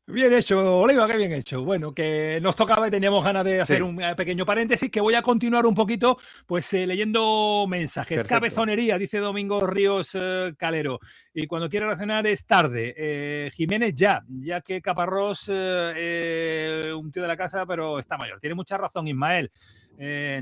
Bien hecho, Oliva, qué bien hecho. Bueno, que nos tocaba y teníamos ganas de hacer un pequeño paréntesis, que voy a continuar un poquito, pues leyendo mensajes. Perfecto. Cabezonería, dice Domingo Ríos Calero. Y cuando quiere reaccionar es tarde. Jiménez ya que Caparrós, un tío de la casa, pero está mayor. Tiene mucha razón, Ismael.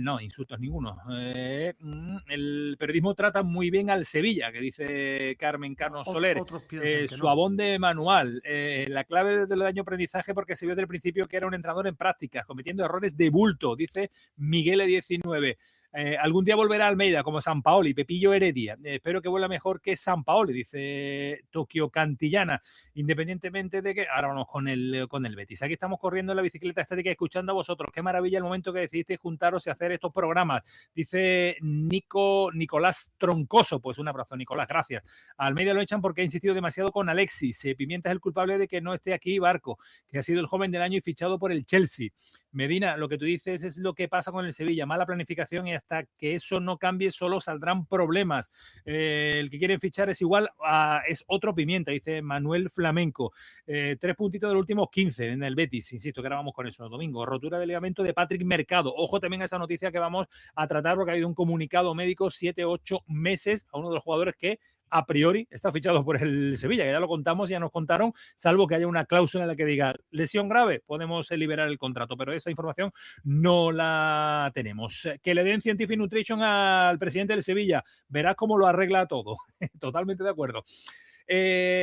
No, insultos ninguno. El periodismo trata muy bien al Sevilla, que dice Carmen Cano Soler. Otros piensan que Su no. abón de manual. La clave del daño aprendizaje porque se vio desde el principio que era un entrenador en prácticas, cometiendo errores de bulto, dice Miguel 19. Algún día volverá a Almeida como San Paoli, Pepillo Heredia. Espero que vuelva mejor que San Paoli, dice Tokio Cantillana. Independientemente de que ahora vamos con el Betis. Aquí estamos corriendo en la bicicleta estática y escuchando a vosotros. Qué maravilla el momento que decidisteis juntaros y hacer estos programas. Dice Nicolás Troncoso. Pues un abrazo, Nicolás, gracias. A Almeida lo echan porque ha insistido demasiado con Alexis. Pimienta es el culpable de que no esté aquí Barco, que ha sido el joven del año y fichado por el Chelsea. Medina, lo que tú dices es lo que pasa con el Sevilla, mala planificación y hasta que eso no cambie solo saldrán problemas. El que quieren fichar es igual, es otro Pimienta, dice Manuel Flamenco. 3 puntitos de los últimos 15 en el Betis, insisto que ahora vamos con eso, domingo. Rotura de ligamento de Patrick Mercado. Ojo también a esa noticia que vamos a tratar porque ha habido un comunicado médico 7-8 meses a uno de los jugadores que a priori está fichado por el Sevilla, que ya lo contamos, ya nos contaron, salvo que haya una cláusula en la que diga lesión grave, podemos liberar el contrato, pero esa información no la tenemos. Que le den Scientific Nutrition al presidente del Sevilla, verás cómo lo arregla todo. Totalmente de acuerdo.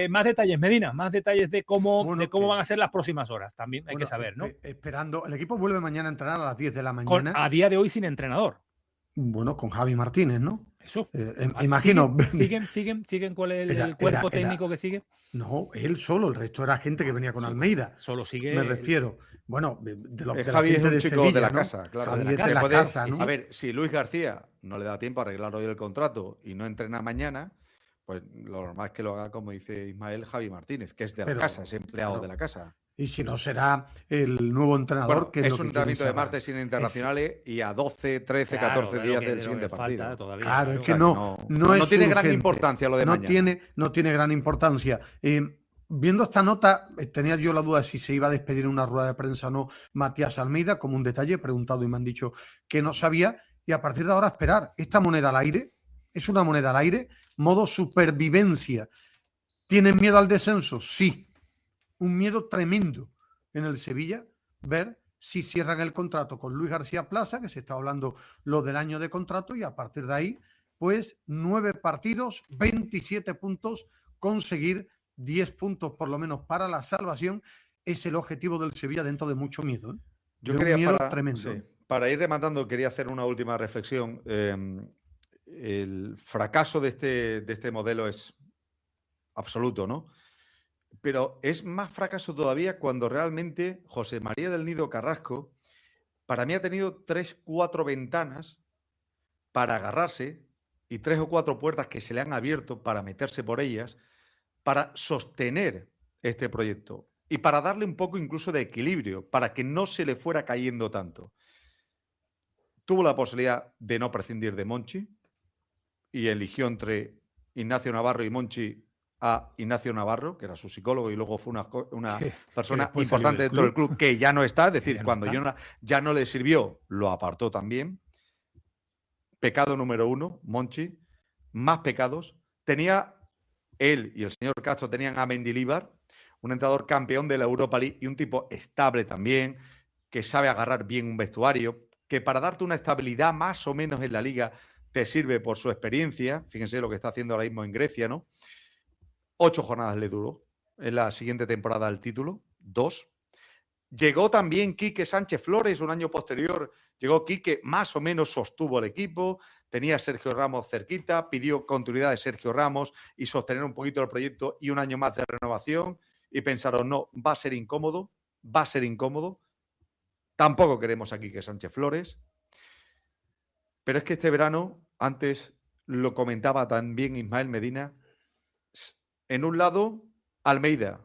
Más detalles, Medina, más detalles de cómo van a ser las próximas horas, también hay que saber, ¿no? Esperando, el equipo vuelve mañana a entrenar a las 10 de la mañana. A día de hoy sin entrenador. Bueno, con Javi Martínez, ¿no? Eso. Imagino. ¿Siguen cuál es el cuerpo técnico que sigue? No, él solo, el resto era gente que venía con Almeida. Solo sigue. Me refiero. Bueno, de Javi es un chico Sevilla, de la ¿no? casa, claro. Javi de la es de la casa, casa, ¿no? A ver, si Luis García no le da tiempo a arreglar hoy el contrato y no entrena mañana, pues lo normal es que lo haga, como dice Ismael, Javi Martínez, que es de la casa, es empleado de la casa. Y si no, será el nuevo entrenador. Bueno, que es lo un que entrenamiento de quieren martes sin internacionales y a 12, 13, Claro, 14 días del siguiente partido. Todavía, Claro, es que no es tiene gran urgente. importancia lo de mañana. No tiene gran importancia. Viendo esta nota, tenía yo la duda de si se iba a despedir en una rueda de prensa o no Matías Almeida, como un detalle, he preguntado y me han dicho que no sabía, y a partir de ahora esperar. Esta moneda al aire es una moneda al aire, modo supervivencia. ¿Tienen miedo al descenso? Sí. Un miedo tremendo en el Sevilla, ver si cierran el contrato con Luis García Plaza, que se está hablando lo del año de contrato, y a partir de ahí, pues 9 partidos, 27 puntos, conseguir 10 puntos por lo menos para la salvación, es el objetivo del Sevilla dentro de mucho miedo. Yo de quería, un miedo tremendo. Sí, para ir rematando, quería hacer una última reflexión. El fracaso de este modelo es absoluto, ¿no? Pero es más fracaso todavía cuando realmente José María del Nido Carrasco, para mí ha tenido 3, 4 ventanas para agarrarse y 3 o 4 puertas que se le han abierto para meterse por ellas, para sostener este proyecto y para darle un poco incluso de equilibrio, para que no se le fuera cayendo tanto. Tuvo la posibilidad de no prescindir de Monchi y eligió entre Ignacio Navarro y Monchi a Ignacio Navarro, que era su psicólogo y luego fue una persona importante dentro del club que ya no está, es decir, cuando ya no le sirvió, lo apartó también. Pecado número 1, Monchi. Más pecados. Tenía él y el señor Castro tenían a Mendilibar, un entrenador campeón de la Europa League y un tipo estable también, que sabe agarrar bien un vestuario, que para darte una estabilidad más o menos en la liga te sirve por su experiencia. Fíjense lo que está haciendo ahora mismo en Grecia, ¿no? 8 jornadas le duró en la siguiente temporada el título, 2. Llegó también Quique Sánchez Flores un año posterior. Llegó Quique, más o menos sostuvo el equipo, tenía a Sergio Ramos cerquita, pidió continuidad de Sergio Ramos y sostener un poquito el proyecto y un año más de renovación. Y pensaron, no, va a ser incómodo, Tampoco queremos a Quique Sánchez Flores. Pero es que este verano, antes lo comentaba también Ismael Medina, en un lado, Almeida,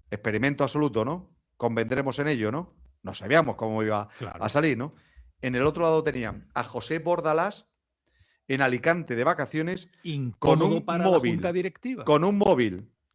experimento absoluto, ¿no? Convendremos en ello, ¿no? No sabíamos cómo iba a salir, ¿no? En el otro lado tenían a José Bordalás en Alicante de vacaciones con un móvil,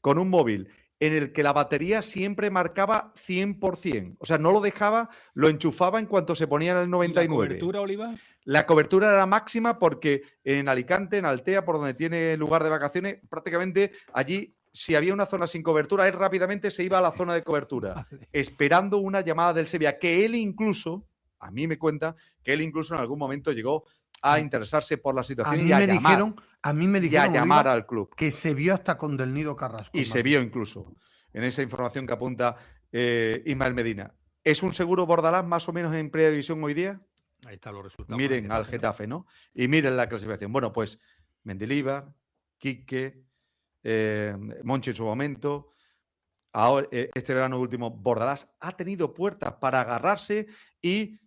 con un móvil en el que la batería siempre marcaba 100%. O sea, no lo dejaba, lo enchufaba en cuanto se ponía en el 99. ¿La cobertura, Oliva? La cobertura era máxima porque en Alicante, en Altea, por donde tiene lugar de vacaciones, prácticamente allí, si había una zona sin cobertura, él rápidamente se iba a la zona de cobertura, esperando una llamada del Sevilla, que él incluso a mí me cuenta que él incluso en algún momento llegó a interesarse por la situación A mí y a me llamar, dijeron llamar Oliva, al club. que se vio hasta con Del Nido Carrasco. Y se vio incluso en esa información que apunta Ismael Medina. ¿Es un seguro Bordalás más o menos en Primera División hoy día? Ahí están los resultados. Miren al Getafe, ¿no? Y miren la clasificación. Bueno, pues Mendilibar, Quique, Monchi en su momento. Ahora, este verano último, Bordalás ha tenido puertas para agarrarse y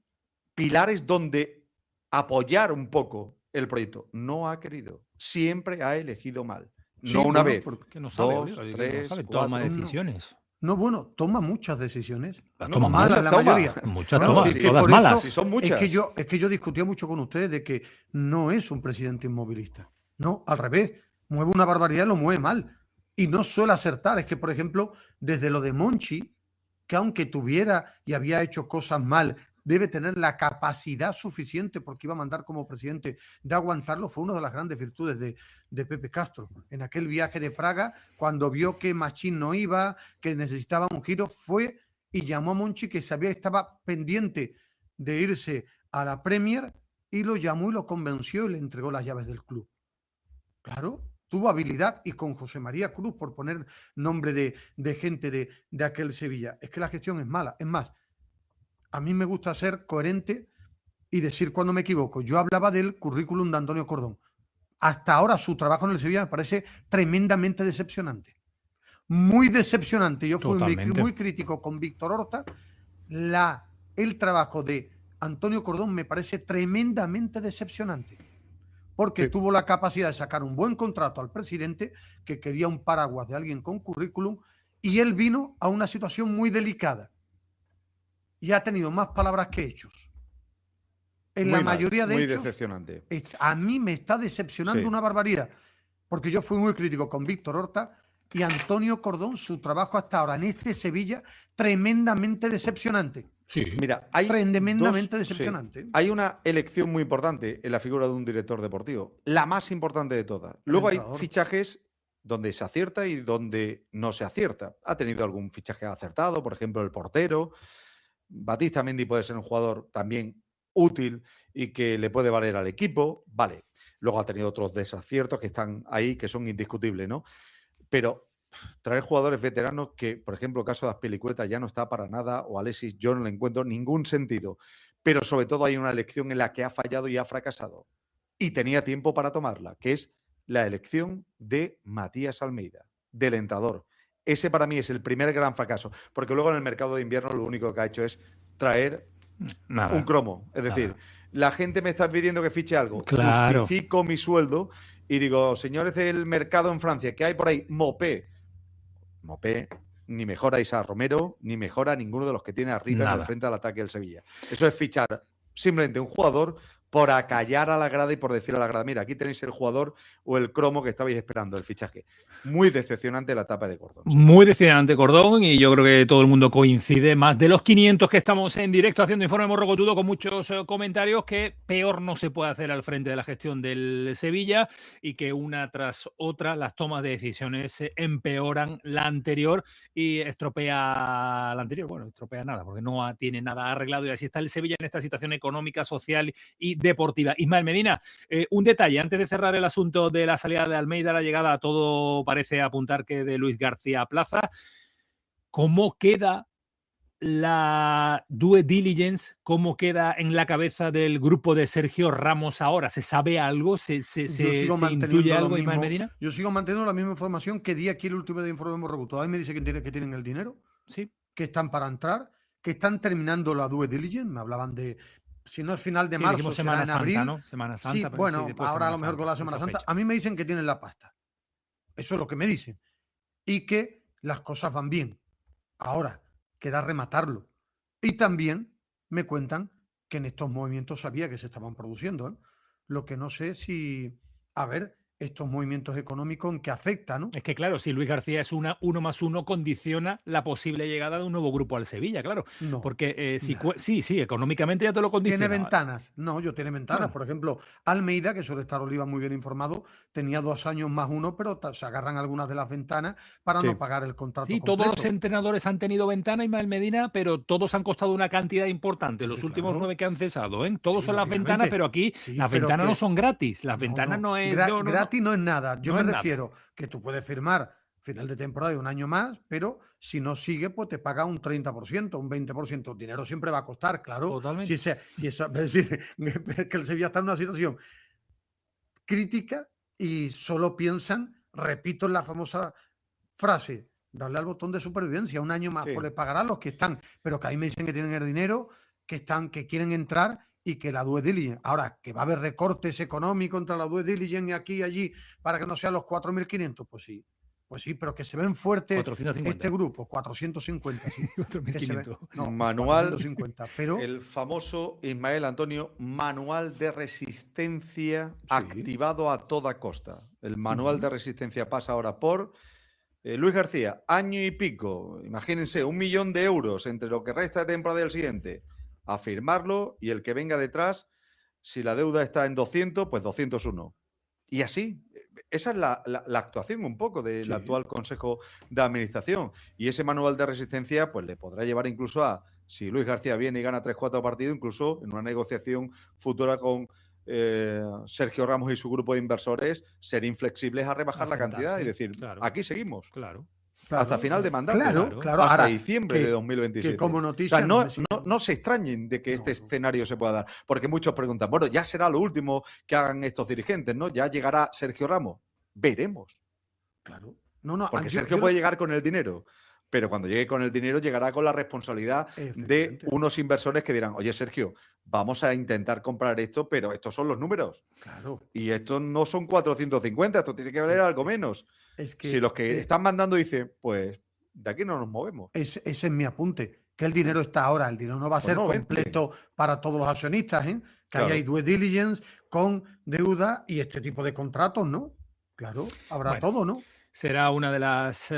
pilares donde apoyar un poco el proyecto. No ha querido. Siempre ha elegido mal. Sí, No una bueno, vez. Porque no sabe, Dos, Oliva, tres, no sabe, cuatro. toma No. decisiones. No, bueno, toma muchas decisiones. Las No, toma malas mal. la toma. mayoría. Muchas Bueno, tomas, sí, que todas por malas. eso Si son muchas. Es que yo discutía mucho con ustedes de que no es un presidente inmovilista. No, al revés. Mueve una barbaridad y lo mueve mal. Y no suele acertar. Es que, por ejemplo, desde lo de Monchi, que aunque tuviera y había hecho cosas mal, debe tener la capacidad suficiente, porque iba a mandar como presidente, de aguantarlo, fue una de las grandes virtudes de Pepe Castro. En aquel viaje de Praga, cuando vio que Machín no iba, que necesitaba un giro, fue y llamó a Monchi, que sabía que estaba pendiente de irse a la Premier, y lo llamó y lo convenció y le entregó las llaves del club. Claro, tuvo habilidad, y con José María Cruz, por poner nombre de gente de aquel Sevilla. Es que la gestión es mala. Es más, a mí me gusta ser coherente y decir cuando me equivoco. Yo hablaba del currículum de Antonio Cordón. Hasta ahora su trabajo en el Sevilla me parece tremendamente decepcionante. Muy decepcionante. Yo fui muy crítico con Víctor Horta. El trabajo de Antonio Cordón me parece tremendamente decepcionante, porque Sí. tuvo la capacidad de sacar un buen contrato al presidente, que quería un paraguas de alguien con currículum, y él vino a una situación muy delicada y ha tenido más palabras que hechos. En la mayoría de muy hechos, decepcionante. a mí me está decepcionando Sí. una barbaridad, porque yo fui muy crítico con Víctor Horta, y Antonio Cordón, su trabajo hasta ahora en este Sevilla, tremendamente decepcionante. Sí. Mira, hay Tremendamente dos- decepcionante. sí. Hay una elección muy importante en la figura de un director deportivo, la más importante de todas. Luego hay entrenador. fichajes donde se acierta y donde no se acierta. Ha tenido algún fichaje acertado, por ejemplo, el portero. Batista Mendy puede ser un jugador también útil y que le puede valer al equipo. Vale. Luego ha tenido otros desaciertos que están ahí, que son indiscutibles, ¿no? Pero traer jugadores veteranos que, por ejemplo, el caso de Azpilicueta ya no está para nada, o Alexis, yo no le encuentro ningún sentido. Pero sobre todo hay una elección en la que ha fallado y ha fracasado. Y tenía tiempo para tomarla, que es la elección de Matías Almeida, del entrenador. Ese para mí es el primer gran fracaso, porque luego en el mercado de invierno lo único que ha hecho es traer Nada. un cromo. Es decir, Nada. la gente me está pidiendo que fiche algo, Claro. justifico mi sueldo y digo, señores del mercado en Francia, ¿qué hay por ahí? Mopé, ni mejora a Isa Romero, ni mejora a ninguno de los que tiene arriba en Nada. el frente al ataque del Sevilla. Eso es fichar simplemente un jugador por acallar a la grada y por decir a la grada, mira, aquí tenéis el jugador o el cromo que estabais esperando, el fichaje. Muy decepcionante la etapa de Cordón. Sí. Muy decepcionante Cordón, y yo creo que todo el mundo coincide, más de los 500 que estamos en directo haciendo Informe Morrocotudo, con muchos comentarios, que peor no se puede hacer al frente de la gestión del Sevilla, y que una tras otra las tomas de decisiones empeoran la anterior y estropea la anterior. Bueno, estropea nada, porque no tiene nada arreglado, y así está el Sevilla en esta situación económica, social y deportiva. Ismael Medina, un detalle antes de cerrar el asunto de la salida de Almeida, la llegada, todo parece apuntar que de Luis García Plaza. ¿Cómo queda la due diligence? ¿Cómo queda en la cabeza del grupo de Sergio Ramos ahora? ¿Se sabe algo? ¿Se intuye algo, Ismael Medina? Yo sigo manteniendo la misma información que di aquí el último de Informe Morrocotudo. Ahí me dice que tienen el dinero, Sí. que están para entrar, que están terminando la due diligence. Me hablaban de, si no es final de Sí, marzo, dijimos será Semana en Santa, abril. ¿no? Semana Santa. Sí, pero bueno, sí, después ahora a Semana lo mejor con la Santa, Semana esa Santa. fecha. A mí me dicen que tienen la pasta. Eso es lo que me dicen. Y que las cosas van bien. Ahora, queda rematarlo. Y también me cuentan que en estos movimientos sabía que se estaban produciendo, ¿eh? Lo que no sé si... A ver, estos movimientos económicos en qué afecta, ¿no? Es que claro, si Luis García es una 1+1, condiciona la posible llegada de un nuevo grupo al Sevilla, claro. No. Porque sí, económicamente ya te lo condiciona. ¿Tiene ventanas? No, tiene ventanas. Bueno. Por ejemplo, Almeida, que suele estar Oliva muy bien informado, tenía 2 años más 1, pero se agarran algunas de las ventanas para Sí. no pagar el contrato Sí, completo. todos los entrenadores han tenido ventana, Ismael Medina, pero todos han costado una cantidad importante. Los Hombre, últimos claro. 9 que han cesado, ¿eh? Todos Sí, son las lógicamente. ventanas, pero aquí Sí, las pero ventanas que- no son gratis. Las ventanas no es... no, no, no. Gratis no es nada. Yo No me es nada. refiero que tú puedes firmar final de temporada y un año más, pero si no sigue, pues te paga un 30%, un 20%. El dinero siempre va a costar, claro. Totalmente. Que el Sevilla está en una situación crítica y solo piensan, repito la famosa frase, darle al botón de supervivencia, un año más, Sí. pues le pagarán los que están, pero que ahí me dicen que tienen el dinero, que quieren entrar y que la due diligence, ahora que va a haber recortes económicos entre la due diligence y aquí y allí para que no sean los 4.500, pues sí, pero que se ven fuerte 450. este grupo, 450, sí. que se ven- 4.500. no, Manual, 450, pero el famoso Ismael Antonio manual de resistencia activado a toda costa. El manual de resistencia pasa ahora por Luis García, año y pico, imagínense, 1 millón de euros entre lo que resta de temporada y el siguiente, a firmarlo y el que venga detrás, si la deuda está en 200, pues 201. Y así, esa es la actuación un poco del Sí. actual Consejo de Administración. Y ese manual de resistencia pues le podrá llevar incluso a, si Luis García viene y gana 3-4 partidos, incluso en una negociación futura con Sergio Ramos y su grupo de inversores, ser inflexibles a rebajar la cantidad y Sentarse, decir, claro. aquí seguimos. Claro. claro, hasta final de mandato. Claro, claro. Hasta Ahora, diciembre que- de 2027. que como O noticia sea, no me sirve. no se extrañen de que No, este no. escenario se pueda dar, porque muchos preguntan, bueno, ya será lo último que hagan estos dirigentes, ¿no? Ya llegará Sergio Ramos. Veremos, Claro. No, porque yo- Sergio yo- puede llegar con el dinero, pero cuando llegue con el dinero llegará con la responsabilidad de Efectivamente. unos inversores que dirán, oye, Sergio, vamos a intentar comprar esto, pero estos son los números. Claro. Y estos no son 450, esto tiene que valer algo menos. Es que Si los que están mandando dicen, pues de aquí no nos movemos. ese es mi apunte. Que el dinero está ahora, el dinero no va a Pues ser no, vente. completo para todos los accionistas, ¿eh? Que ahí Claro. hay due diligence con deuda y este tipo de contratos, ¿no? Claro, habrá Bueno. todo, ¿no? Será una de las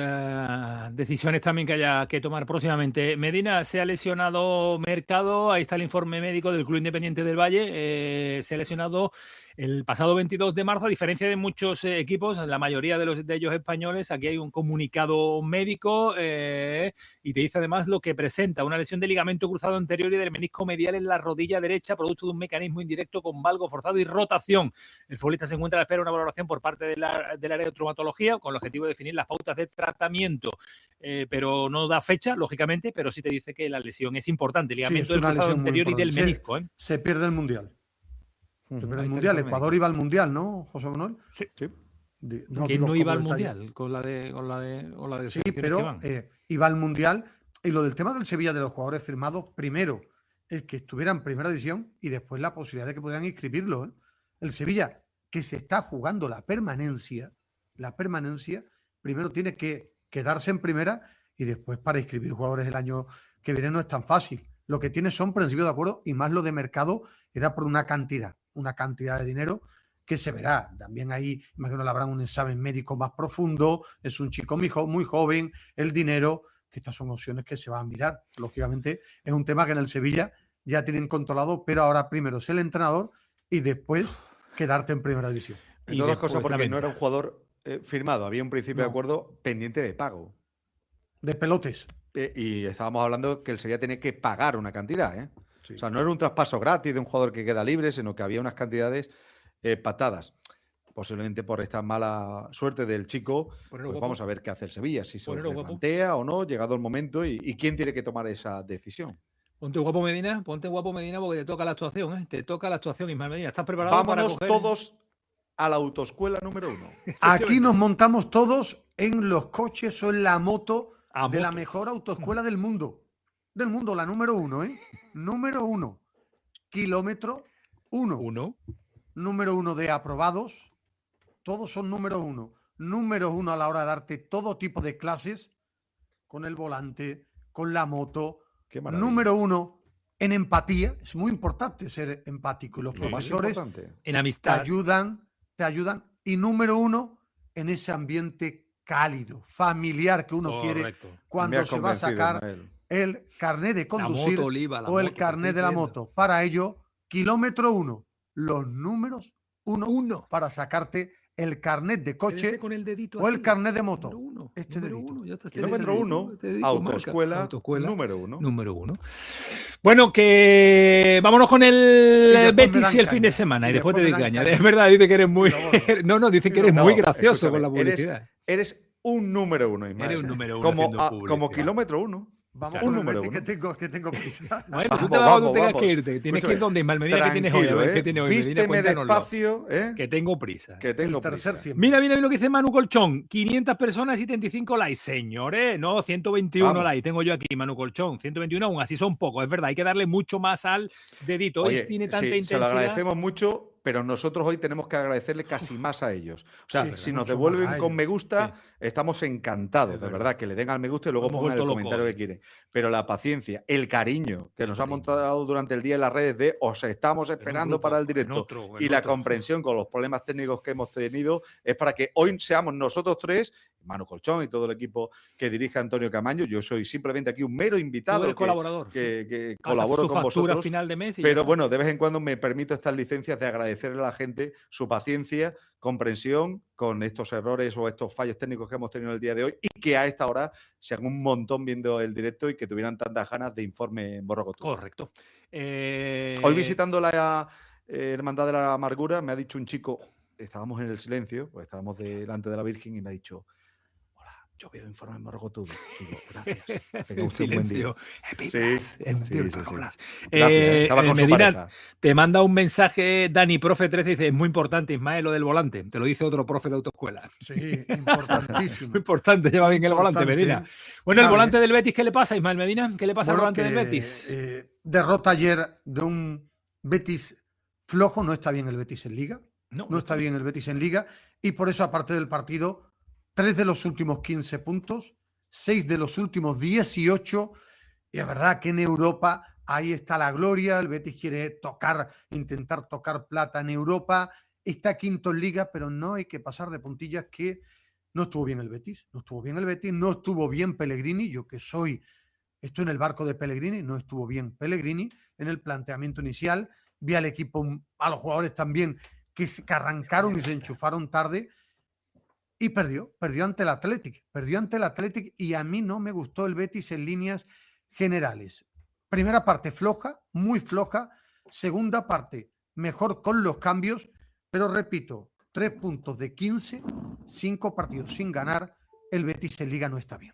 decisiones también que haya que tomar próximamente. Medina, se ha lesionado Mercado, ahí está el informe médico del Club Independiente del Valle, se ha lesionado el pasado 22 de marzo, a diferencia de muchos equipos, la mayoría de ellos españoles, aquí hay un comunicado médico y te dice además lo que presenta, una lesión de ligamento cruzado anterior y del menisco medial en la rodilla derecha, producto de un mecanismo indirecto con valgo forzado y rotación. El futbolista se encuentra a la espera de una valoración por parte de la área de traumatología con el objetivo de definir las pautas de tratamiento, pero no da fecha, lógicamente, pero sí te dice que la lesión es importante, el ligamento es del una cruzado lesión muy anterior y del importante. menisco. Se pierde el Mundial. Se pierde Ahí el está Mundial. el informe Ecuador médico. iba al Mundial, ¿no, José Manuel? Sí. Sí. ¿Quién digo, no iba al como detalle. Mundial con la de Sí, selecciones que pero van? iba al Mundial. Y lo del tema del Sevilla de los jugadores firmados, primero, el que estuviera en primera división y después la posibilidad de que pudieran inscribirlo, ¿eh? El Sevilla, que se está jugando la permanencia, primero tiene que quedarse en primera y después para inscribir jugadores el año que viene no es tan fácil. Lo que tiene son principios de acuerdo y más lo de Mercado era por una cantidad de dinero que se verá. También ahí, imagino, le habrán un examen médico más profundo, es un chico muy joven, el dinero, que estas son opciones que se van a mirar. Lógicamente, es un tema que en el Sevilla ya tienen controlado, pero ahora primero ser el entrenador y después quedarte en primera división. En Y todas las después cosas porque la no era un venta. jugador firmado, había un principio de No. acuerdo pendiente de pago. De pelotes. Y estábamos hablando que el Sevilla tenía que pagar una cantidad, ¿eh? Sí. O sea, no era un traspaso gratis de un jugador que queda libre, sino que había unas cantidades pactadas. Posiblemente por esta mala suerte del chico, Ponelo pues guapo. vamos a ver qué hace el Sevilla, si se lo Ponelo guapo. replantea o no, llegado el momento, y quién tiene que tomar esa decisión. Ponte guapo Medina porque te toca la actuación, ¿eh? Te toca la actuación, Ismael Medina. ¿Estás preparado para Vámonos coger? todos a la autoescuela número 1. Aquí nos montamos todos en los coches o en la moto A de la moto. mejor autoescuela del mundo. Del mundo, la número 1, ¿eh? Número 1. Kilómetro 1. Número 1 de aprobados. Todos son número 1. Número 1 a la hora de darte todo tipo de clases con el volante, con la moto. Qué maravilla. Número 1 en empatía. Es muy importante ser empático. Y los Lo más profesores importante. En te amistad. ayudan y número 1 en ese ambiente cálido, familiar que uno quiere Correcto. Me cuando has se va a convencido, sacar Ismael. el carnet de conducir moto, Oliva, la o el moto, te carnet estoy de la diciendo. moto. Para ello, kilómetro 1, los números 1 Uno. para sacarte el carnet de coche Ese con el dedito o el así. carnet de moto. Número uno. Este número dedito. uno, ya está, este Kilómetro dedito, 1, este dedito marca. autoescuela, número 1. Número 1. Bueno, que vámonos con el después me Betis dan y el fin de caña. semana. Y Y después te después doy me dan caña. caña. Es verdad, dice que eres muy. Lo borro. No, dicen que Y lo eres borro. muy gracioso escúchame, con la publicidad. Eres un número 1, Ismael. Eres un número 1 Como, haciendo como publicidad. kilómetro 1. Vamos Claro. con Un el número Betis, 1. que tengo prisa. Bueno, tú Vamos, te vas donde vamos, tengas vamos. que irte. Tienes que ir Escúchame, donde Ismael Medina, que tienes hoy. A tranquilo, ver, ¿qué tiene hoy? Medina, Vísteme cuéntanoslo. despacio, Que tengo prisa. que tengo El tercer prisa. tiempo. Mira lo que dice Manu Colchón. 500 personas y 75 likes. Señores, no, 121 Vamos. likes. Tengo yo aquí, Manu Colchón. 121, aún así son pocos. Es verdad, hay que darle mucho más al dedito. Hoy Oye, tiene tanta sí, se intensidad. lo agradecemos mucho, pero nosotros hoy tenemos que agradecerle casi más a ellos. O sea, Sí, si nos mucho devuelven más a con ellos. me gusta, estamos encantados, Es de verdad. verdad, que le den al me gusta y luego Hemos pongan el vuelto comentario locos. que quieren. Pero la paciencia, el cariño que El nos ha cariño. montado durante el día en las redes de os estamos esperando grupo, para el en directo otro, en y la otro. comprensión con los problemas técnicos que hemos tenido es para que hoy seamos nosotros tres, Manu Colchón y todo el equipo que dirige Antonio Camaño. Yo soy simplemente aquí un mero Tú invitado eres que, colaborador. que Pasa colaboro su con factura a vosotros. final de mes y ya Pero está. bueno, de vez en cuando me permito estas licencias de agradecerle a la gente su paciencia, comprensión con estos errores o estos fallos técnicos que hemos tenido el día de hoy y que a esta hora sean un montón viendo el directo y que tuvieran tantas ganas de informe borrocotudo. Correcto. Hoy visitando la Hermandad de la Amargura me ha dicho un chico, estábamos en el silencio, pues estábamos delante de la Virgen y me ha dicho: hola, yo veo informe borrocotudo. Digo, gracias. Tenga En usted un buen día. silencio. Sí, Sí, sí. Gracias, Estaba con su Medina, pareja. te manda un mensaje Dani, profe 13, dice, es muy importante, Ismael, lo del volante. Te lo dice otro profe de autoescuela. Sí, importantísimo. Muy importante, lleva bien el volante, Importante. Medina. Bueno, el Clave. volante del Betis, ¿qué le pasa, Ismael Medina? ¿Qué le pasa al Bueno, volante del que, Betis? derrota ayer de un Betis flojo. No está bien el Betis en Liga. No está bien el Betis en Liga. Y por eso, aparte del partido, 3 de los últimos 15 puntos, 6 de los últimos 18. Y es verdad que en Europa ahí está la gloria. El Betis quiere intentar tocar plata en Europa. Está quinto en Liga, pero no hay que pasar de puntillas que no estuvo bien el Betis. No estuvo bien el Betis, no estuvo bien Pellegrini. Yo que estoy en el barco de Pellegrini, no estuvo bien Pellegrini en el planteamiento inicial. Vi al equipo, a los jugadores también, que arrancaron y se enchufaron tarde. Y perdió ante el Athletic, y a mí no me gustó el Betis en líneas generales. Primera parte floja, muy floja. Segunda parte mejor con los cambios, pero repito, 3 puntos de 15, 5 partidos sin ganar. El Betis en Liga no está bien.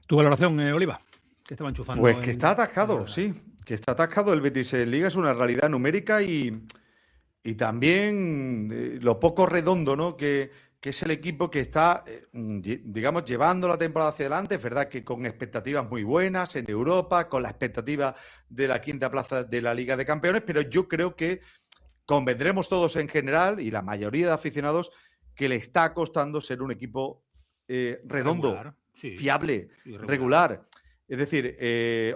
Tu valoración, Oliva, que estaba enchufando. Pues que está atascado, sí, que está atascado el Betis en Liga, es una realidad numérica y también lo poco redondo, ¿no? Que es el equipo que está, digamos, llevando la temporada hacia adelante. Es verdad que con expectativas muy buenas en Europa, con la expectativa de la quinta plaza de la Liga de Campeones, pero yo creo que convendremos todos en general y la mayoría de aficionados que le está costando ser un equipo redondo, Regular, sí, fiable, y regular. Es decir,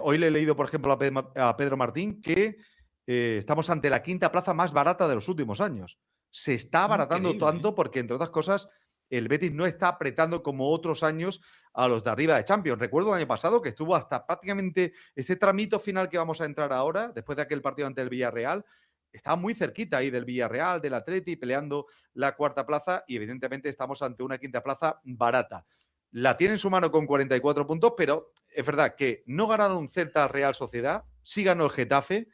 hoy le he leído, por ejemplo, a Pedro Martín que estamos ante la quinta plaza más barata de los últimos años. Se está abaratando Increíble, tanto porque, entre otras cosas, el Betis no está apretando como otros años a los de arriba de Champions. Recuerdo el año pasado que estuvo hasta prácticamente este tramito final que vamos a entrar ahora, después de aquel partido ante el Villarreal, estaba muy cerquita ahí del Villarreal, del Atleti, peleando la cuarta plaza y evidentemente estamos ante una quinta plaza barata. La tiene en su mano con 44 puntos, pero es verdad que no ganaron un Celta Real Sociedad, sí ganó el Getafe.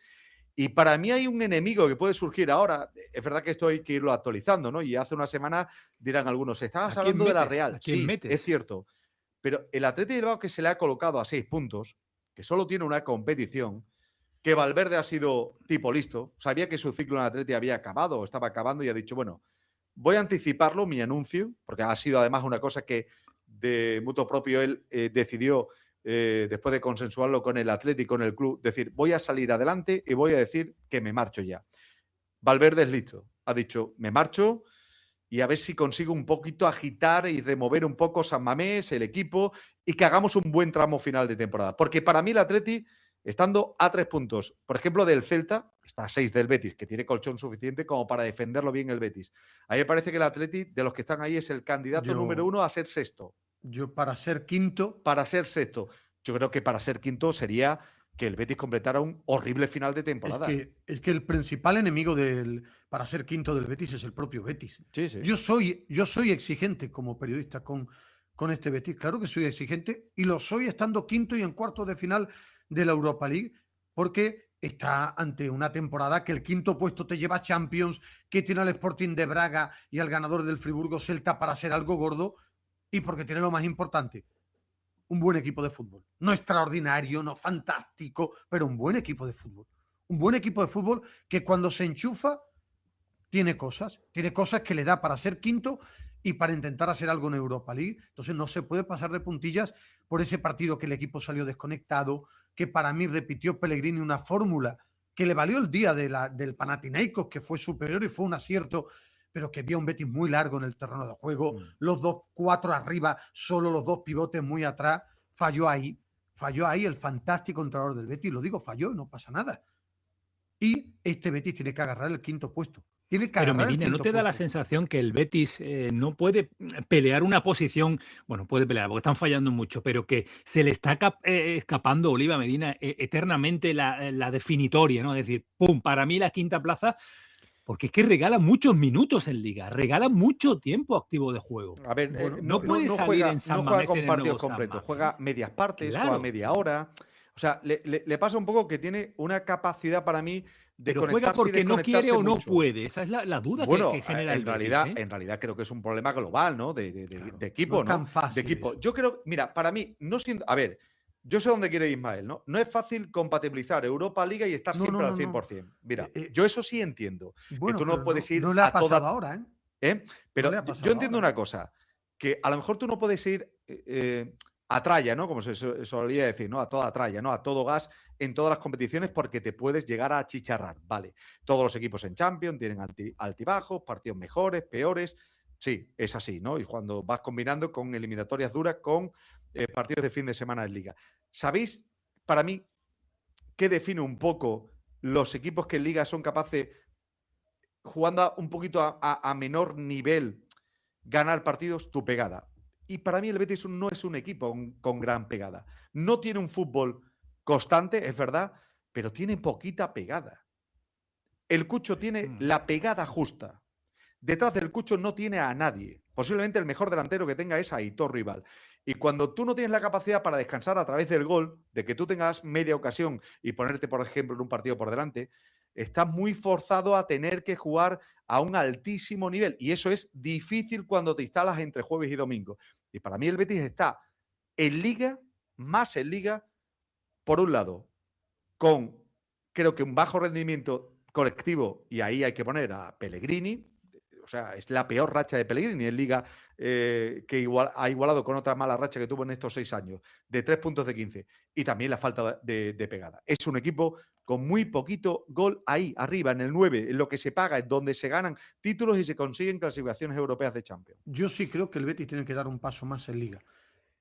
Y para mí hay un enemigo que puede surgir ahora. Es verdad que esto hay que irlo actualizando, ¿no? Y hace una semana dirán algunos, estabas hablando de la Real. Sí, es cierto. Pero el Athletic de Bilbao, que se le ha colocado a 6 puntos, que solo tiene una competición, que Valverde ha sido tipo listo, sabía que su ciclo en el Athletic había acabado o estaba acabando y ha dicho, bueno, voy a anticiparlo, mi anuncio, porque ha sido además una cosa que de mutuo propio él decidió después de consensuarlo con el Atlético, con el club, decir, voy a salir adelante y voy a decir que me marcho ya. Valverde es listo. Ha dicho, me marcho y a ver si consigo un poquito agitar y remover un poco San Mamés, el equipo, y que hagamos un buen tramo final de temporada. Porque para mí el Atleti, estando a 3 puntos, por ejemplo, del Celta, está a 6 del Betis, que tiene colchón suficiente como para defenderlo bien el Betis. A mí me parece que el Atleti, de los que están ahí, es el candidato número 1 a ser sexto. Yo para ser quinto... Para ser sexto. Yo creo que para ser quinto sería que el Betis completara un horrible final de temporada. Es que el principal enemigo para ser quinto del Betis es el propio Betis. Sí, sí. Yo soy exigente como periodista con este Betis. Claro que soy exigente y lo soy estando quinto y en cuartos de final de la Europa League, porque está ante una temporada que el quinto puesto te lleva a Champions, que tiene al Sporting de Braga y al ganador del Friburgo Celta para ser algo gordo, y porque tiene lo más importante, un buen equipo de fútbol. No extraordinario, no fantástico, pero un buen equipo de fútbol. Un buen equipo de fútbol que cuando se enchufa tiene cosas que le da para ser quinto y para intentar hacer algo en Europa League. Entonces no se puede pasar de puntillas por ese partido que el equipo salió desconectado, que para mí repitió Pellegrini una fórmula que le valió el día del Panathinaikos, que fue superior y fue un acierto, pero que vio un Betis muy largo en el terreno de juego, los 2-4 arriba, solo los 2 pivotes muy atrás. Falló ahí el fantástico entrenador del Betis, lo digo, falló y no pasa nada. Y este Betis tiene que agarrar el quinto puesto. Pero Medina, ¿no te da la sensación que el Betis no puede pelear una posición? Bueno, puede pelear porque están fallando mucho, pero que se le está escapando Oliva Medina eternamente la definitoria, ¿no? Es decir, ¡pum! Para mí la quinta plaza, porque es que regala muchos minutos en Liga, regala mucho tiempo activo de juego. A ver, bueno, no puede salir en San no juega con partidos completos, juega medias partes, claro, juega media hora. O sea, le pasa un poco que tiene una capacidad para mí de pero conectarse juega porque y no quiere o no mucho. puede. Esa es la duda bueno, que genera en el realidad, Betis, ¿eh? En realidad creo que es un problema global, ¿no? De equipo, no es tan ¿no? fácil De equipo. eso. Yo creo, mira, para mí, no siendo. A ver, yo sé dónde quiere Ismael, ¿no? No es fácil compatibilizar Europa Liga y estar siempre al 100%. Mira, yo eso sí entiendo. Bueno, que tú no puedes ir no le ha a pasado toda. ahora, Pero no yo entiendo una cosa, que a lo mejor tú no puedes ir a tralla, ¿no? Como se solía decir, ¿no? A toda tralla, ¿no? A todo gas en todas las competiciones porque te puedes llegar a achicharrar, ¿vale? Todos los equipos en Champions tienen altibajos, partidos mejores, peores. Sí, es así, ¿no? Y cuando vas combinando con eliminatorias duras con partidos de fin de semana en Liga. ¿Sabéis, para mí, qué define un poco los equipos que en Liga son capaces, jugando un poquito a menor nivel, ganar partidos? Tu pegada. Y para mí el Betis no es un equipo con gran pegada. No tiene un fútbol constante, es verdad, pero tiene poquita pegada. El Cucho tiene la pegada justa. Detrás del Cucho no tiene a nadie. Posiblemente el mejor delantero que tenga es Aitor Rival. Y cuando tú no tienes la capacidad para descansar a través del gol, de que tú tengas media ocasión y ponerte, por ejemplo, en un partido por delante, estás muy forzado a tener que jugar a un altísimo nivel. Y eso es difícil cuando te instalas entre jueves y domingo. Y para mí el Betis está en Liga, más en Liga, por un lado, con creo que un bajo rendimiento colectivo, y ahí hay que poner a Pellegrini. O sea, es la peor racha de Pellegrini en Liga, que ha igualado con otra mala racha que tuvo en estos 6 años, de 3 puntos de 15. Y también la falta de pegada. Es un equipo con muy poquito gol ahí, arriba, en el 9, en lo que se paga, en donde se ganan títulos y se consiguen clasificaciones europeas de Champions. Yo sí creo que el Betis tiene que dar un paso más en Liga.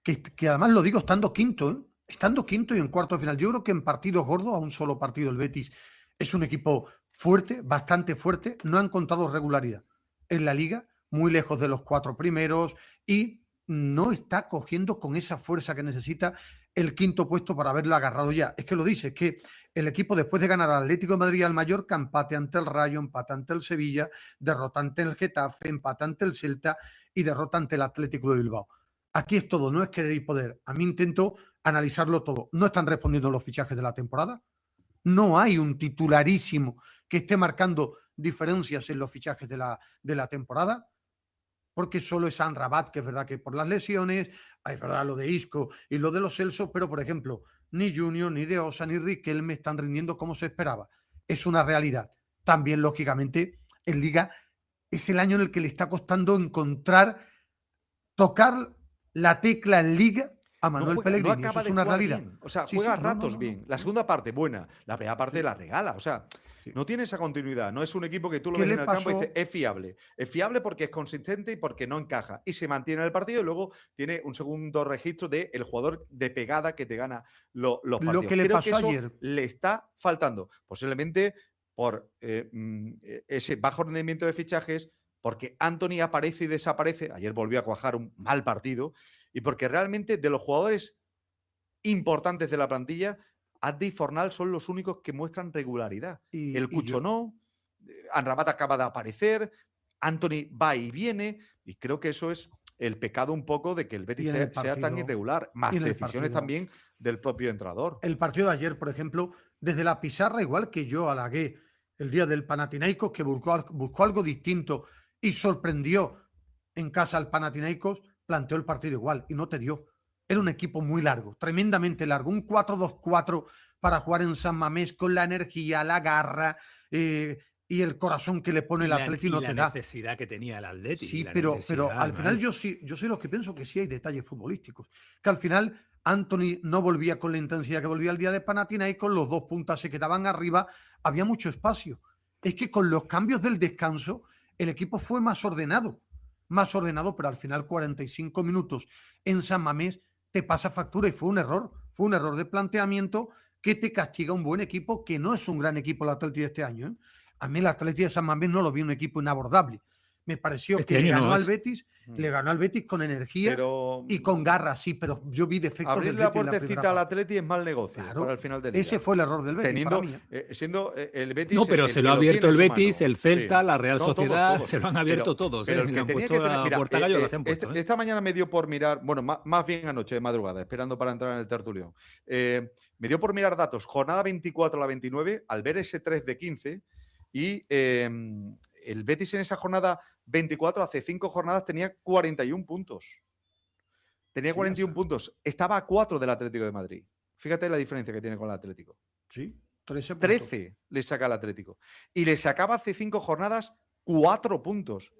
Que además lo digo estando quinto, ¿eh? Estando quinto y en cuarto de final. Yo creo que en partidos gordos, a un solo partido, el Betis es un equipo fuerte, bastante fuerte. No ha encontrado regularidad en la Liga, muy lejos de los 4 primeros, y no está cogiendo con esa fuerza que necesita el quinto puesto para haberlo agarrado ya. Es que lo dice, es que el equipo, después de ganar al Atlético de Madrid y al Mallorca, empate ante el Rayo, empate ante el Sevilla, derrota ante el Getafe, empate ante el Celta y derrota ante el Atlético de Bilbao. Aquí es todo, no es querer y poder. A mí intento analizarlo todo. No están respondiendo los fichajes de la temporada. No hay un titularísimo que esté marcando diferencias en los fichajes de la temporada, porque solo es Amrabat, que es verdad que por las lesiones, es verdad lo de Isco y lo de los Celso, pero por ejemplo, ni Junior, ni De Osa, ni Riquelme están rindiendo como se esperaba. Es una realidad. También, lógicamente, en Liga es el año en el que le está costando tocar la tecla en Liga a Manuel Pellegrini. Eso es una realidad. Bien. O sea, juega a ratos bien. La segunda parte, buena. La primera parte la regala. O sea, no tiene esa continuidad. No es un equipo que tú lo ves en el campo y dices, es fiable. Es fiable porque es consistente y porque no encaja. Y se mantiene en el partido y luego tiene un segundo registro del jugador de pegada que te gana los partidos. Lo que le pasó ayer. Le está faltando. Posiblemente por ese bajo rendimiento de fichajes, porque Antony aparece y desaparece. Ayer volvió a cuajar un mal partido. Y porque realmente de los jugadores importantes de la plantilla, Adde y Fornal son los únicos que muestran regularidad. El Cucho no, Amrabat acaba de aparecer, Antony va y viene, y creo que eso es el pecado un poco de que el Betis sea tan irregular, más decisiones también del propio entrenador. El partido de ayer, por ejemplo, desde la pizarra, igual que yo halagué el día del Panathinaikos, que buscó algo distinto y sorprendió en casa al Panathinaikos, planteó el partido igual y no te dio. Era un equipo muy largo, tremendamente largo, un 4-2-4 para jugar en San Mamés con la energía, la garra y el corazón que le pone el Atleti no te da. La necesidad que tenía el Atleti. Sí, pero al final yo soy los que pienso que sí hay detalles futbolísticos. Que al final Antony no volvía con la intensidad que volvía el día de Panathinaikos, los dos puntas se quedaban arriba, había mucho espacio. Es que con los cambios del descanso el equipo fue más ordenado, pero al final 45 minutos en San Mamés te pasa factura y fue un error de planteamiento que te castiga un buen equipo, que no es un gran equipo el Atleti de este año, ¿eh? A mí el Atleti de San Mamés no lo vi un equipo inabordable. Me pareció que le ganó al Betis, con energía y con garra, sí, pero yo vi defectos abrir del Betis. Abrir la puertecita al Atleti es mal negocio para el final del día. Ese fue el error del Betis para mí. Siendo el Betis... No, pero se lo ha abierto el Betis, el Celta, la Real Sociedad, todos. Se lo han abierto todos. Pero el que tenía que tener... Mira, se han puesto, esta mañana me dio por mirar, bueno, más bien anoche de madrugada, esperando para entrar en el tertulión. Me dio por mirar datos, jornada 24 a la 29, al ver ese 3 de 15, y el Betis en esa jornada 24, hace 5 jornadas, tenía 41 puntos. Tenía 41 puntos. Estaba a 4 del Atlético de Madrid. Fíjate la diferencia que tiene con el Atlético. Sí, 13 le saca al Atlético. Y le sacaba hace 5 jornadas 4 puntos.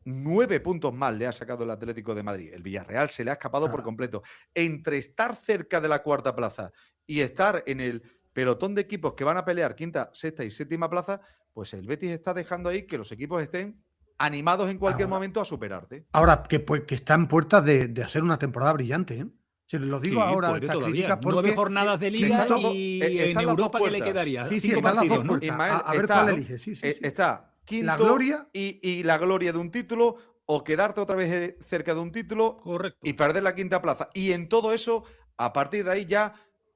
9 puntos más le ha sacado el Atlético de Madrid. El Villarreal se le ha escapado por completo. Entre estar cerca de la cuarta plaza y estar en el pelotón de equipos que van a pelear quinta, sexta y séptima plaza, pues el Betis está dejando ahí que los equipos estén animados en cualquier momento a superarte. Ahora, que está en puertas de hacer una temporada brillante, ¿eh? Se lo digo ahora, esta crítica porque 9 jornadas de Liga y en Europa ¿qué le quedaría? Sí, están las dos puertas. Ismael, a ver cuál elige. Sí. Está quinto la gloria y la gloria de un título, o quedarte otra vez cerca de un título. Correcto. Y perder la quinta plaza. Y en todo eso, a partir de ahí ya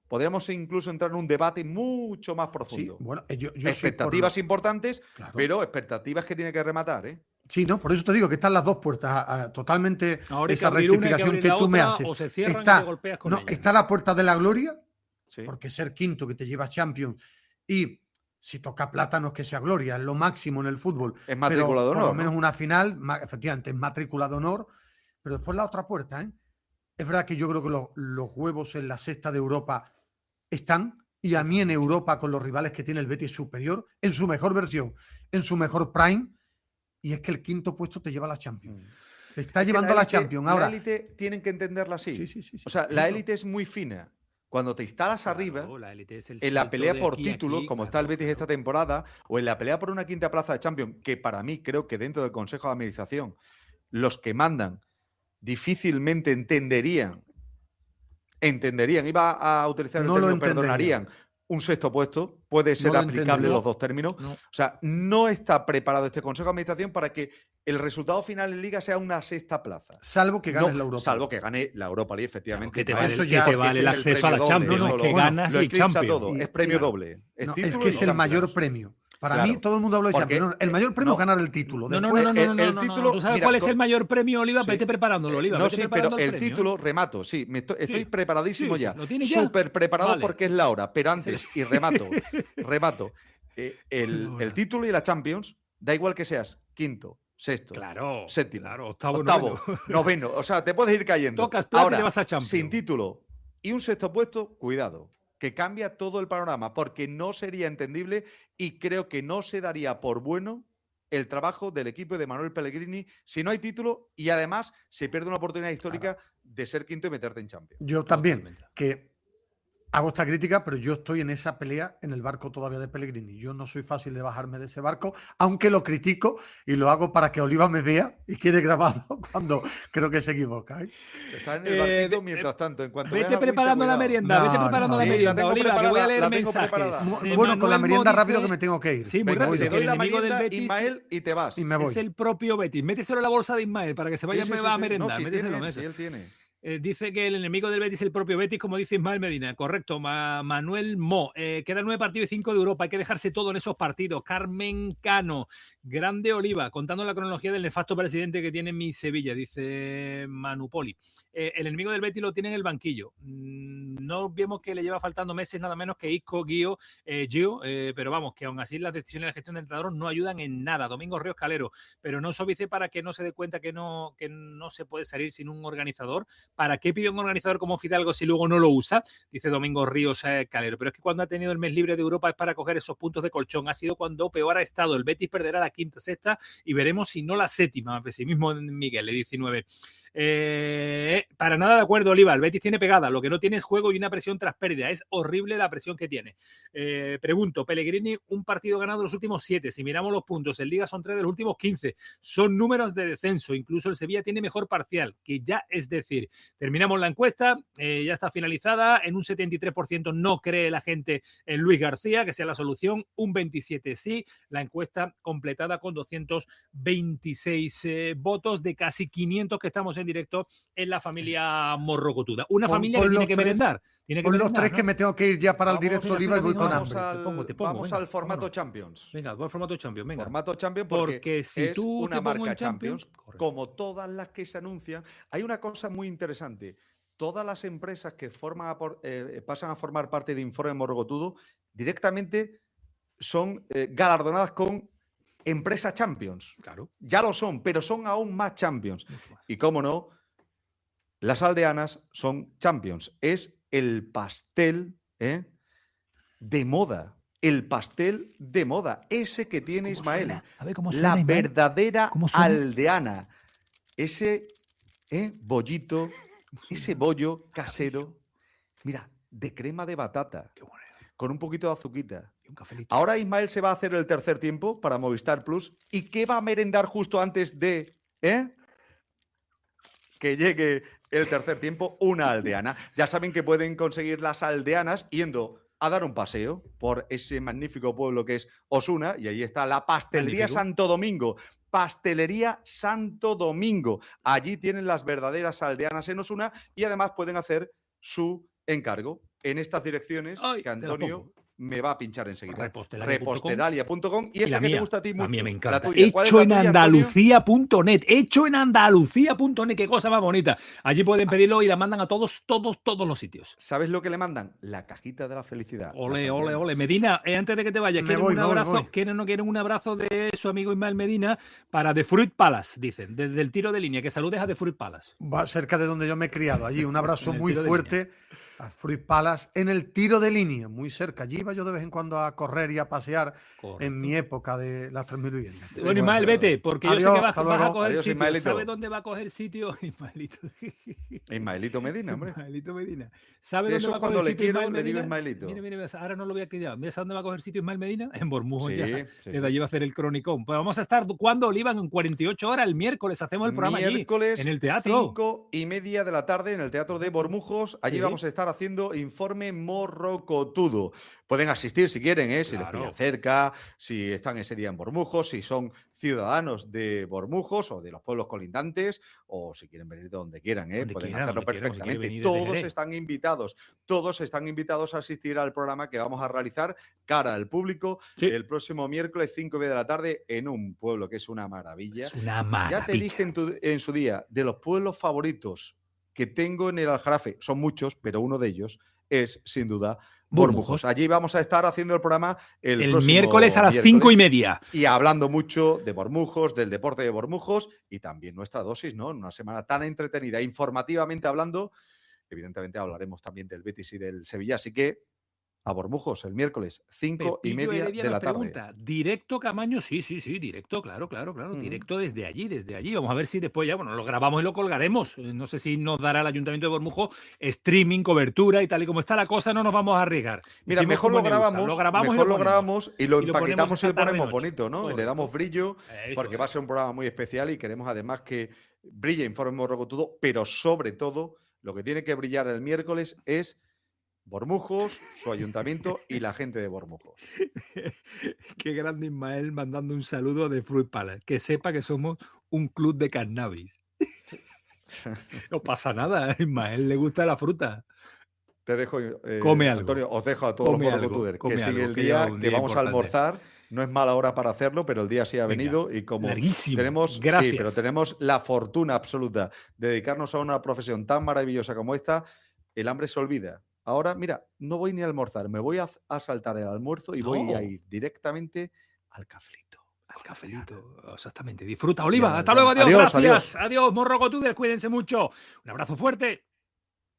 podríamos incluso entrar en un debate mucho más profundo. Sí, bueno, yo expectativas importantes, claro, pero expectativas que tiene que rematar, ¿eh? Sí, no, por eso te digo que están las dos puertas, totalmente esa rectificación que tú me haces. O se cierran y te golpeas con ella. Está la puerta de la gloria, sí, porque ser quinto que te lleva Champions y si toca plata no es que sea gloria, es lo máximo en el fútbol. Es matrícula de honor. Por lo menos una final, efectivamente, es matrícula de honor, pero después la otra puerta, ¿eh? Es verdad que yo creo que los huevos en la sexta de Europa están, y a mí en Europa con los rivales que tiene el Betis superior, en su mejor versión, en su mejor prime, y es que el quinto puesto te lleva a la Champions. Te está llevando a la Champions. Ahora, la élite tienen que entenderla así. Sí. O sea, la élite es muy fina. Cuando te instalas arriba, en la pelea por títulos, como está el Betis esta temporada, o en la pelea por una quinta plaza de Champions, que para mí creo que dentro del Consejo de Administración, los que mandan difícilmente entenderían, iba a utilizar el término, perdonarían un sexto puesto, puede ser aplicable en los dos términos. No. O sea, no está preparado este Consejo de Administración para que el resultado final en Liga sea una sexta plaza. Salvo que ganes la Europa. Salvo que gane la Europa League, efectivamente. Claro, que te vale el acceso a la Champions. No, que ganas y Champions. Todo. Es premio doble. Es que es el mayor premio. Para mí, todo el mundo habla de Champions. El mayor premio es ganar el título. El título. ¿Tú sabes cuál es el mayor premio, Oliva? Vete preparándolo, Oliva. No, sí, pero el título, remato, sí. Estoy preparadísimo ya. Súper preparado porque es la hora. Pero antes, y remato. El título y la Champions, da igual que seas quinto, sexto, séptimo, octavo, noveno. O sea, te puedes ir cayendo. Tocas plata y le vas a Champions. Sin título y un sexto puesto, cuidado, que cambia todo el panorama, porque no sería entendible y creo que no se daría por bueno el trabajo del equipo de Manuel Pellegrini si no hay título y además se pierde una oportunidad histórica de ser quinto y meterte en Champions. Yo también, que Hago esta crítica, pero yo estoy en esa pelea en el barco todavía de Pellegrini. Yo no soy fácil de bajarme de ese barco, aunque lo critico y lo hago para que Oliva me vea y quede grabado cuando creo que se equivoca. Está en el barquito mientras tanto. En cuanto Vete veas agüita, preparando la cuidado. merienda, No, vete no, preparando sí, la la merienda, tengo Oliva, que voy a preparada, leer la tengo mensajes. preparada. Bueno, con la Manuel merienda Mo rápido dice- que me tengo que ir. Sí, muy Venga, rápido. voy Te yo. que doy el la enemigo del merienda, Betis Ismael, y te vas. Y me voy. es el propio Betis. Méteselo en la bolsa de Ismael para que se vaya Sí, sí, a sí. merendar. No, sí Méteselo, tiene, méteselo. sí, él tiene. Dice que el enemigo del Betis es el propio Betis, como dice Ismael Medina. Correcto, Manuel Mo. Quedan 9 partidos y 5 de Europa. Hay que dejarse todo en esos partidos. Carmen Cano. Grande Oliva, contando la cronología del nefasto presidente que tiene mi Sevilla, dice Manu Poli. El enemigo del Betis lo tiene en el banquillo. No vemos que le lleva faltando meses nada menos que Isco, Gio, pero vamos, que aún así las decisiones de la gestión del entrenador no ayudan en nada. Domingo Ríos Calero, pero no suavice para que no se dé cuenta que no se puede salir sin un organizador. ¿Para qué pide un organizador como Fidalgo si luego no lo usa? Dice Domingo Ríos Calero. Pero es que cuando ha tenido el mes libre de Europa es para coger esos puntos de colchón. Ha sido cuando peor ha estado. El Betis perderá la quinta, sexta y veremos si no la séptima. Pesimismo de Miguel, le 19. Para nada de acuerdo, Oliva. El Betis tiene pegada. Lo que no tiene es juego y una presión tras pérdida. Es horrible la presión que tiene. Pregunto, Pellegrini, un partido ganado en los últimos 7. Si miramos los puntos, en Liga son 3 de los últimos 15. Son números de descenso. Incluso el Sevilla tiene mejor parcial, que ya es decir, terminamos la encuesta, ya está finalizada. En un 73% no cree la gente en Luis García, que sea la solución. Un 27% sí. La encuesta completada con 226 votos de casi 500 que estamos en directo en la familia Morrocotuda. Una familia que tiene que merendar. Con los tres que me tengo que ir ya para el Vamos, directo, mira, Oliva, y voy con vamos hambre. al, Te pongo, vamos venga, al formato vámonos. Champions. Venga, voy al formato Champions, venga. Formato Champions Porque si es tú una te pongo marca en Champions, como todas las que se anuncian. Hay una cosa muy interesante. Todas las empresas que pasan a formar parte de Informe Morrocotudo directamente son galardonadas con empresa Champions. claro. Ya lo son, pero son aún más Champions. Y cómo no, las aldeanas son Champions. Es el pastel de moda. El pastel de moda. Ese que tiene Ismael. Suena? A ver cómo suena, La Ismael. verdadera ¿Cómo suena? aldeana. Ese bollito, ese bollo casero. Mira, de crema de batata. Qué bueno. Con un poquito de azuquita. Y un cafelito. Ahora Ismael se va a hacer el tercer tiempo para Movistar Plus. ¿Y qué va a merendar justo antes de que llegue el tercer tiempo? Una aldeana. Ya saben que pueden conseguir las aldeanas yendo a dar un paseo por ese magnífico pueblo que es Osuna. Y ahí está la Pastelería Magnífico. Santo Domingo. Pastelería Santo Domingo. Allí tienen las verdaderas aldeanas en Osuna y además pueden hacer su encargo en estas direcciones Ay, que te las Antonio pongo. me va a pinchar enseguida. Repostelaria.com. Repostelaria.com y Y esa la que te mía, gusta a ti mucho. a mí me la encanta. tuya. ¿Cuál es Hecho la en tuya, Antonio? Andalucía.net. Hecho en Andalucía.net. Qué cosa más bonita. Allí pueden pedirlo y la mandan a todos los sitios. ¿Sabes lo que le mandan? La cajita de la felicidad. Ole, Las ole, aldeanas. ole. Medina, antes de que te vayas, Me ¿quieren voy, un me voy, abrazo? voy. ¿Quieren o no quieren un abrazo de su amigo Ismael Medina para The Fruit Palace? Dicen, desde el tiro de línea. Que saludes a The Fruit Palace. Va cerca de donde yo me he criado, allí. Un abrazo En el muy tiro de fuerte a Fruit Palace en el tiro de línea, muy cerca. Allí iba yo de vez en cuando a correr y a pasear Correcto. en mi época de las 3.000 viviendas. Bueno, Ismael, vete, porque yo sé Adiós, que vas hasta a luego. coger Adiós, sitio. Ismaelito. ¿Sabe dónde va a coger sitio? Ismaelito. Ismaelito Medina, hombre. Ismaelito Medina. ¿Sabe Sí, dónde eso va a cuando coger le sitio quiero, Ismael le digo Medina? Ismaelito. Mira, mira, ahora no lo voy a quedar. ¿Ves a dónde va a coger sitio Ismael Medina? En Bormujos Sí, ya. sí, Desde sí. allí va a hacer el cronicón. Pues vamos a estar, ¿cuándo, Oliva? En 48 horas, el miércoles. Hacemos el programa Miércoles, allí, en el teatro. 5:30 de la tarde, en el Teatro de Bormujos. Allí Sí. vamos a estar haciendo Informe Morrocotudo. Pueden asistir si quieren, si les Claro. pilla cerca, si están ese día en Bormujos, si son ciudadanos de Bormujos o de los pueblos colindantes, o si quieren venir de donde quieran, Donde pueden quieran, hacerlo donde quieran, si quieren perfectamente. venir desde Todos Jerez. están invitados. Todos están invitados a asistir al programa que vamos a realizar cara al público Sí. el próximo miércoles 5:30 de la tarde en un pueblo que es una maravilla. Es una maravilla. Ya te dije en su día, de los pueblos favoritos que tengo en el Aljarafe, son muchos, pero uno de ellos es, sin duda, Bormujos. Bormujos. Allí vamos a estar haciendo el programa el El próximo miércoles a las miércoles 5:30. y hablando mucho de Bormujos, del deporte de Bormujos y también nuestra dosis, ¿no? En una semana tan entretenida, informativamente hablando, evidentemente hablaremos también del Betis y del Sevilla, así que a Bormujos el miércoles, 5:30 Pepillo Heredia de nos la tarde. pregunta, ¿directo Camaño? Sí, directo, claro, directo desde allí. Vamos a ver si después ya, bueno, lo grabamos y lo colgaremos. No sé si nos dará el Ayuntamiento de Bormujos streaming, cobertura y tal y como está la cosa, no nos vamos a arriesgar. Mira, Hicimos mejor como lo en EUSA, grabamos, lo grabamos y lo Y lo ponemos empaquetamos y esta lo ponemos tarde-noche. bonito, ¿no? Y le damos brillo, Eso porque es. va a ser un programa muy especial y queremos además que brille Informe Morrocotudo, pero sobre todo, lo que tiene que brillar el miércoles es Bormujos, su ayuntamiento y la gente de Bormujos. Qué grande Ismael mandando un saludo de Fruit Palace. Que sepa que somos un club de cannabis. No pasa nada, a Ismael le gusta la fruta. Te dejo, Come algo. Antonio, os dejo a todos Come los algo, morrocotuders, come que sigue algo, el que día, lleva un que día vamos a importante. almorzar. No es mala hora para hacerlo, pero el día sí ha Venga, venido y como larguísimo, tenemos, gracias. sí, pero tenemos la fortuna absoluta de dedicarnos a una profesión tan maravillosa como esta, el hambre se olvida. Ahora, mira, no voy ni a almorzar, me voy a saltar el almuerzo y voy a No. ir directamente al cafelito. Al cafelito, exactamente. Disfruta, Oliva. Y a la Hasta luego, adiós. Adiós, Gracias. adiós. Adiós, Morrocotuders. Cuídense mucho. Un abrazo fuerte.